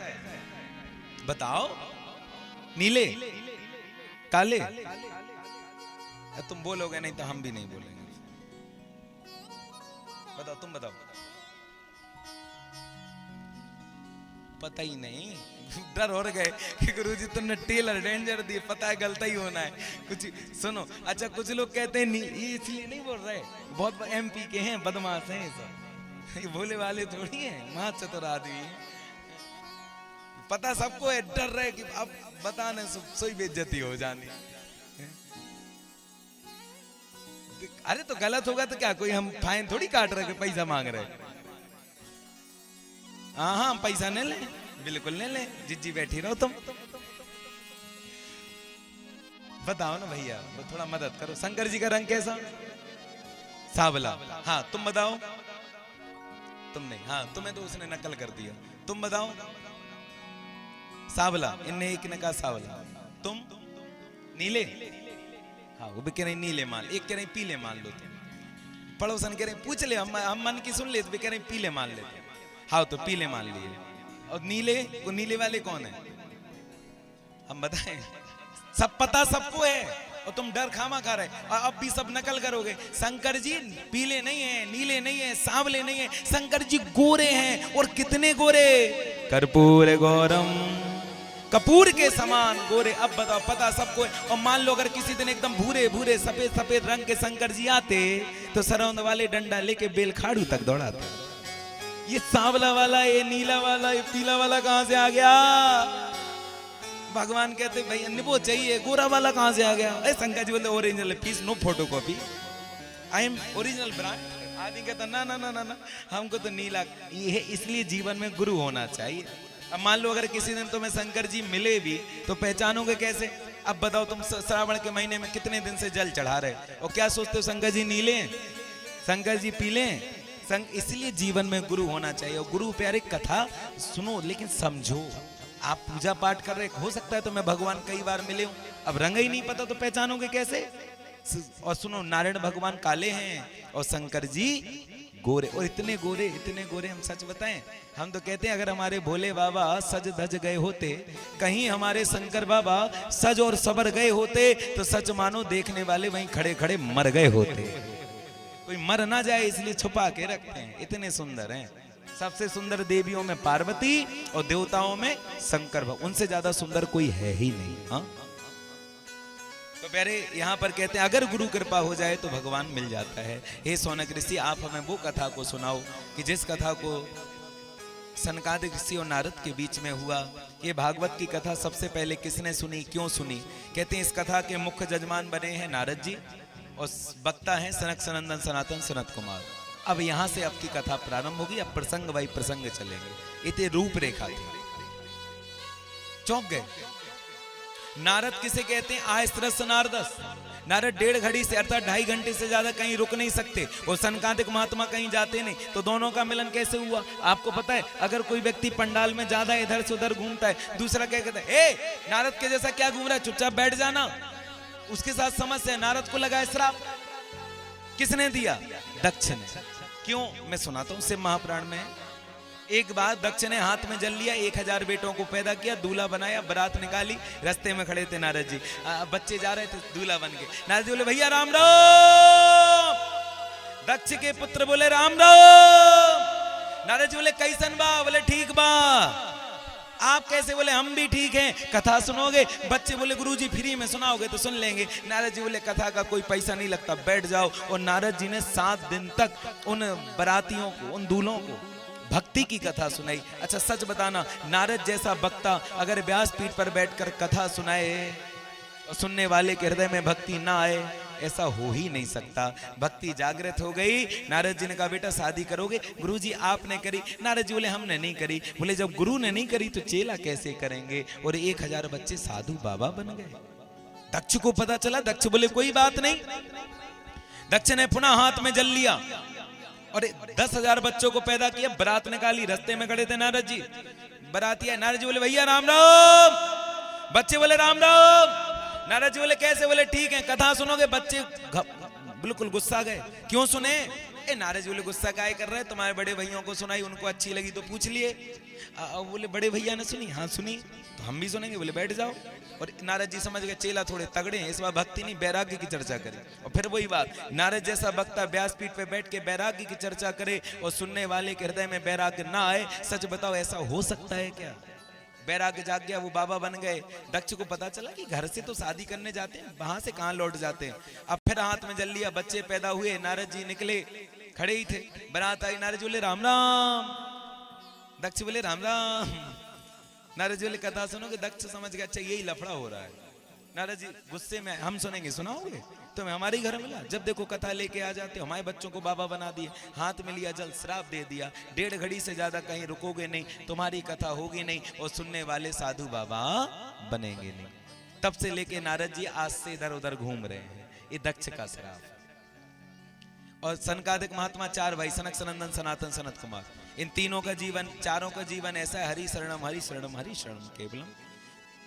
बताओ। नीले, काले? तुम बोलोगे नहीं तो हम भी नहीं बोलेंगे। बताओ, तुम बताओ। पता ही नहीं, डर हो गए कि गुरुजी तुमने टेलर डेंजर दिए, पता है गलता ही होना है। कुछ सुनो, अच्छा कुछ लोग कहते हैं ये इसलिए नहीं बोल रहे, बहुत एमपी के हैं, बदमाश हैं ये सब, ये भोले वाले थोड़ी हैं, महा चतुर आदमी हैं। पता सबको है, डर रहे कि अब बताने सोई बेइज्जती हो जानी। अरे तो गलत होगा तो क्या, कोई हम फाइन थोड़ी काट रहे, पैसा मांग रहे। हाँ पैसा नहीं ले, बिल्कुल नहीं ले, जिज्जी बैठी रहो तुम। बताओ ना भैया, थोड़ा मदद करो। शंकर जी का रंग कैसा? सावला। हाँ तुम बताओ। तुम नहीं, हाँ तुम्हें तो उसने नकल कर दिया। तुम बताओ। सावला, इनने एक ने कहा सावला। तुम? नीले? हाँ वो भी कह रहे नीले मान, एक कह रहे पीले मान लो। तुम पड़ोसन कह रहे पूछ ले, हम मन की सुन ले, तो भी कह रहे पीले मान ले। हाँ तो पीले मान लिए। और नीले, वो नीले वाले कौन है हम बताएं? सब पता सबको है, और तुम डर खामा खा रहे, और अब भी सब नकल करोगे। शंकर जी पीले नहीं है, नीले नहीं है, सांवले नहीं है, शंकर जी गोरे हैं। और कितने गोरे? कर्पूर गौरम, कपूर के समान गोरे। अब बताओ, पता सबको है। और मान लो अगर किसी दिन एकदम भूरे भूरे सफेद सफेद रंग के शंकर जी आते, तो सरौंद वाले डंडा लेके बेलखाड़ू तक दौड़ाते। ये सांवला वाला, ये नीला वाला, ये पीला वाला कहां से आ गया? भगवान कहते भैया वो चाहिए, गोरा वाला कहां से आ गया? अरे शंकर जी बोलते original piece, no photocopy, I am original brand. आदमी कहता ना ना ना ना ना, हमको तो नीला ये है। इसलिए जीवन में गुरु होना चाहिए। अब मान लो अगर किसी दिन तुम्हें शंकर जी मिले भी तो पहचानोगे कैसे? अब बताओ तुम श्रावण के महीने में कितने दिन से जल चढ़ा रहे और क्या सोचते हो शंकर जी नीले हैं, शंकर जी पीले हैं? इसलिए जीवन में गुरु होना चाहिए। और गुरु प्यारे कथा सुनो लेकिन समझो। आप पूजा पाठ कर रहे, हो सकता है तो मैं भगवान कई बार मिले हूं, अब रंग ही नहीं पता तो पहचानोगे कैसे? और सुनो नारायण भगवान काले हैं और शंकर जी गोरे, और इतने गोरे हम सच बताएं, हम तो कहते हैं अगर हमारे भोले बाबा सज धज गए होते, कहीं हमारे शंकर बाबा सज और सबर गए होते तो सच मानो देखने वाले वहीं खड़े खड़े मर गए होते। कोई मर ना जाए इसलिए छुपा के रखते हैं, इतने सुंदर हैं। सबसे सुंदर देवियों में पार्वती और देवताओं में शंकर भगवान, उनसे ज्यादा सुंदर कोई है ही नहीं। हाँ तो प्यारे यहाँ पर कहते हैं अगर गुरु कृपा हो जाए तो भगवान मिल जाता है। हे सौनक ऋषि आप हमें वो कथा को सुनाओ कि जिस कथा को सनकादिक ऋषि और नारद के बीच में हुआ। ये भागवत की कथा सबसे पहले किसने सुनी, क्यों सुनी? कहते हैं इस कथा के मुख्य जजमान बने हैं नारद जी और वक्ता है सनक सनंदन सनातन सनत कुमार। अब यहाँ से आपकी कथा प्रारंभ होगी। अब प्रसंग वाई प्रसंग चलेंगे। इतने रूपरेखा थी, चौंक गए। नारद किसे कहते हैं? आयस्त्रस नारदस। नारद 1.5 घड़ी से अर्थात 2.5 घंटे से ज्यादा कहीं रुक नहीं सकते और सनकादिक महात्मा कहीं जाते नहीं। तो दोनों का मिलन कैसे हुआ आपको पता है? अगर कोई व्यक्ति पंडाल में ज्यादा इधर से उधर घूमता है, दूसरा क्या कहता है, ए नारद के जैसा क्या घूम रहा है, चुपचाप बैठ जाना। उसके साथ समस्या है। नारद को लगा श्राप, किसने दिया? दक्ष ने। क्यों? मैं सुनाता हूं, शिव महापुराण में। एक बार दक्ष ने हाथ में जल लिया, 1000 बेटों को पैदा किया, दूल्हा बनाया, बारात निकाली। रास्ते में खड़े थे नारद जी, बच्चे जा रहे थे, दूल्हा बन गए। नारद जी बोले भैया राम राम। दक्ष के पुत्र बोले राम राम। नारद जी बोले कैसन बा? बोले ठीक बा। आप कैसे? बोले हम भी ठीक हैं। कथा सुनोगे? बच्चे बोले गुरुजी फ्री में सुनाओगे तो सुन लेंगे। नारद जी बोले कथा का कोई पैसा नहीं लगता, बैठ जाओ। और नारद जी ने 7 दिन तक उन बारातियों को, उन दूल्हों को भक्ति की कथा सुनाई। अच्छा सच बताना, नारद जैसा वक्ता अगर व्यासपीठ पर बैठकर कथा सुनाए और सुनने वाले के हृदय में भक्ति ना आए, ऐसा हो ही नहीं सकता। भक्ति जागृत हो गई। नारद जी ने कहा बेटा शादी करोगे? गुरुजी आपने करी। नारद जी बोले हमने नहीं करी। बोले जब गुरु ने नहीं करी तो चेला कैसे करेंगे? और 1000 बच्चे साधु बाबा बन गए। दक्ष को पता चला। दक्ष बोले कोई बात नहीं। दक्ष ने पुनः हाथ में जल लिया और 10,000 बच्चों को पैदा किया, बारात निकाली। रास्ते में खड़े थे नारद जी, बाराती है। नारद जी बोले भैया राम राम। बच्चे बोले राम राम। नारद जी बोले कैसे? बोले ठीक है। कथा सुनोगे? बच्चे बिल्कुल गुस्सा गए। क्यों सुने? नारद जी बोले गुस्सा काहे कर रहे? तुम्हारे बड़े भैयों को सुनाई, उनको अच्छी लगी तो पूछ लिए। बोले बड़े भैया ने सुनी? हाँ सुनी। तो हम भी सुनेंगे। बोले बैठ जाओ। और नारद जी समझ गए चेला थोड़े तगड़े हैं, इस बार भक्ति नहीं वैराग्य की चर्चा करी। और फिर वही बात, नारद जैसा वक्ता व्यासपीठ पे बैठ के वैराग्य की चर्चा करे और सुनने वाले के हृदय में वैराग्य ना आए, सच बताओ ऐसा हो सकता है क्या? वैराग्य जाग गया, वो बाबा बन गए। दक्ष को पता चला कि घर से तो शादी करने जाते हैं, वहां से कहां लौट जाते हैं। अब फिर हाथ में जल लिया, बच्चे पैदा हुए। नारद जी निकले, खड़े ही थे, बारात आई। नारद जी बोले राम राम। दक्ष बोले राम राम। नारद जी बोले कथा सुनोगे? दक्ष समझ गया अच्छा यही लफड़ा हो रहा है। नारद जी गुस्से में, हम सुनेंगे? सुनाओगे? तुम्हें हमारे घर मिला, जब देखो कथा लेके आ जाते हो। हमारे बच्चों को बाबा बना दिए, हाथ में लिया जल, श्राप दे दिया। 1.5 घड़ी से ज्यादा कहीं रुकोगे नहीं, तुम्हारी कथा होगी नहीं और सुनने वाले साधु बाबा बनेंगे नहीं। तब से लेके नारद जी आज से इधर उधर घूम रहे हैं। ये दक्ष का श्राप। और सनकादिक महात्मा 4 भाई, सनक सनंदन सनातन सनत कुमार। इन तीनों का जीवन, चारों का जीवन ऐसा है, हरि शरणम हरि शरणम हरि शरणम केवलम।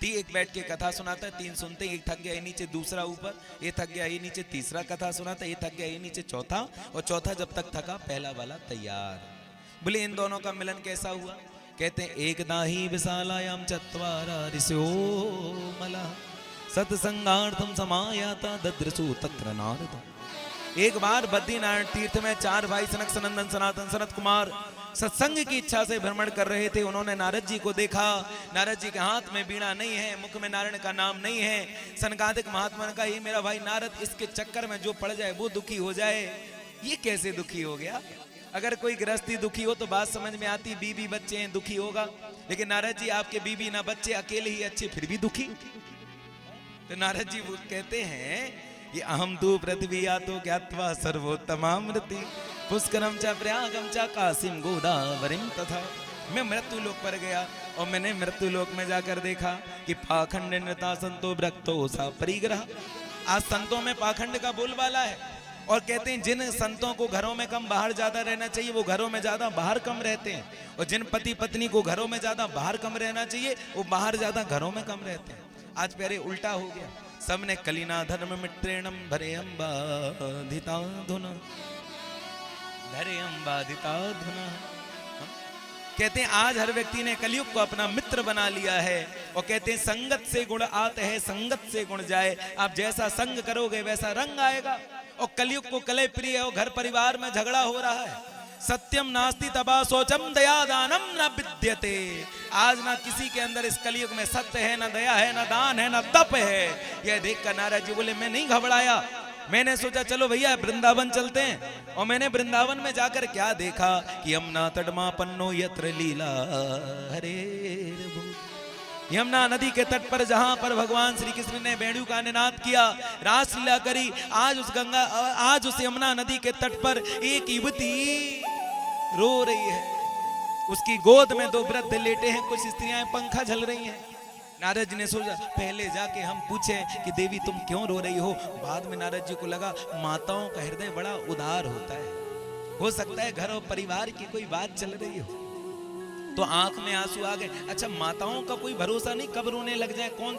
एक बैठ के कथा सुनाता है, 3 सुनते, एक थक गया ये नीचे, दूसरा ऊपर, ये थक गया ये नीचे, तीसरा कथा सुनाता है, ये थक गया ये नीचे, चौथा, और चौथा जब तक थका पहला वाला तैयार। बोले इन दोनों का मिलन कैसा हुआ? कहते हैं एक दाही विशालायाम चत्वारा ऋषो मला सत्संगार्थम समायाता ददृशु तत्र नारद। एक बार बद्रीनारायण तीर्थ में 4 भाई सनक सनंदन सनातन सनत कुमार सत्संग की इच्छा से भ्रमण कर रहे थे। उन्होंने नारद जी को देखा। नारद जी के हाथ में बीड़ा नहीं है, मुख में नारायण का नाम नहीं है। सनकादिक महात्मा ने कहा ये मेरा भाई नारद, इसके चक्कर में जो पड़ जाए वो दुखी हो जाए। ये कैसे दुखी हो गया? अगर कोई गृहस्थी दुखी हो तो बात समझ में आती, बीवी बच्चे हैं दुखी होगा, लेकिन नारद जी आपके बीबी ना बच्चे अकेले ही अच्छे फिर भी दुखी। तो नारद जी वो कहते हैं कि अहम तू पृथ्वी या तो ज्ञात्वा सर्वोत्तमामृति पुष्करम च प्रयागम च कासिम गोदावरीम तथा। मैं मृत्यु लोक पर गया और मैंने मृत्यु लोक में जाकर देखा कि पाखंड नृता संतो भ्रक्तो सा परिग्रह। आज संतों में पाखंड का बोलबाला है और कहते हैं जिन संतों को घरों में कम बाहर ज्यादा रहना चाहिए वो घरों में ज्यादा बाहर कम रहते हैं, और जिन पति पत्नी को घरों में ज्यादा बाहर कम रहना चाहिए वो बाहर ज्यादा घरों में कम रहते हैं। आज प्यारे उल्टा हो गया, सबने कलिना धर्म मित्रेणम भरे अम्बाधिता धुना भरे अम्बाधिता धुना। कहते हैं आज हर व्यक्ति ने कलयुग को अपना मित्र बना लिया है और कहते हैं संगत से गुण आते हैं संगत से गुण जाए। आप जैसा संग करोगे वैसा रंग आएगा। और कलयुग को कलय प्रिय और घर परिवार में झगड़ा हो रहा है। सत्यम नास्ति तबा सोचम दया दानम न विद्यते। आज ना किसी के अंदर इस कलयुग में सत्य है, ना दया है, ना दान है, ना तप है। यह देखकर नारद जी बोले मैं नहीं घबराया, मैंने सोचा चलो भैया वृंदावन चलते हैं। और मैंने वृंदावन में जाकर क्या देखा कि यमुना तटमापन्नो यत्र लीला हरे। यमुना नदी के तट पर जहां पर भगवान श्री कृष्ण ने वेणु का निनाद किया, रासलीला करी, आज उस यमुना नदी के तट पर एक युवती रो रही है। उसकी गोद में दो वृद्ध लेटे हैं, कुछ स्त्रियां पंखा झल रही हैं। नारद जी ने सोचा पहले जाके हम पूछें कि देवी तुम क्यों रो रही हो। बाद में नारद जी को लगा माताओं का हृदय बड़ा उदार होता है, हो सकता है घर और परिवार की कोई बात चल रही हो तो आंख में आंसू आ गए। अच्छा माताओं का कोई भरोसा नहीं कब रोने लग जाए, कौन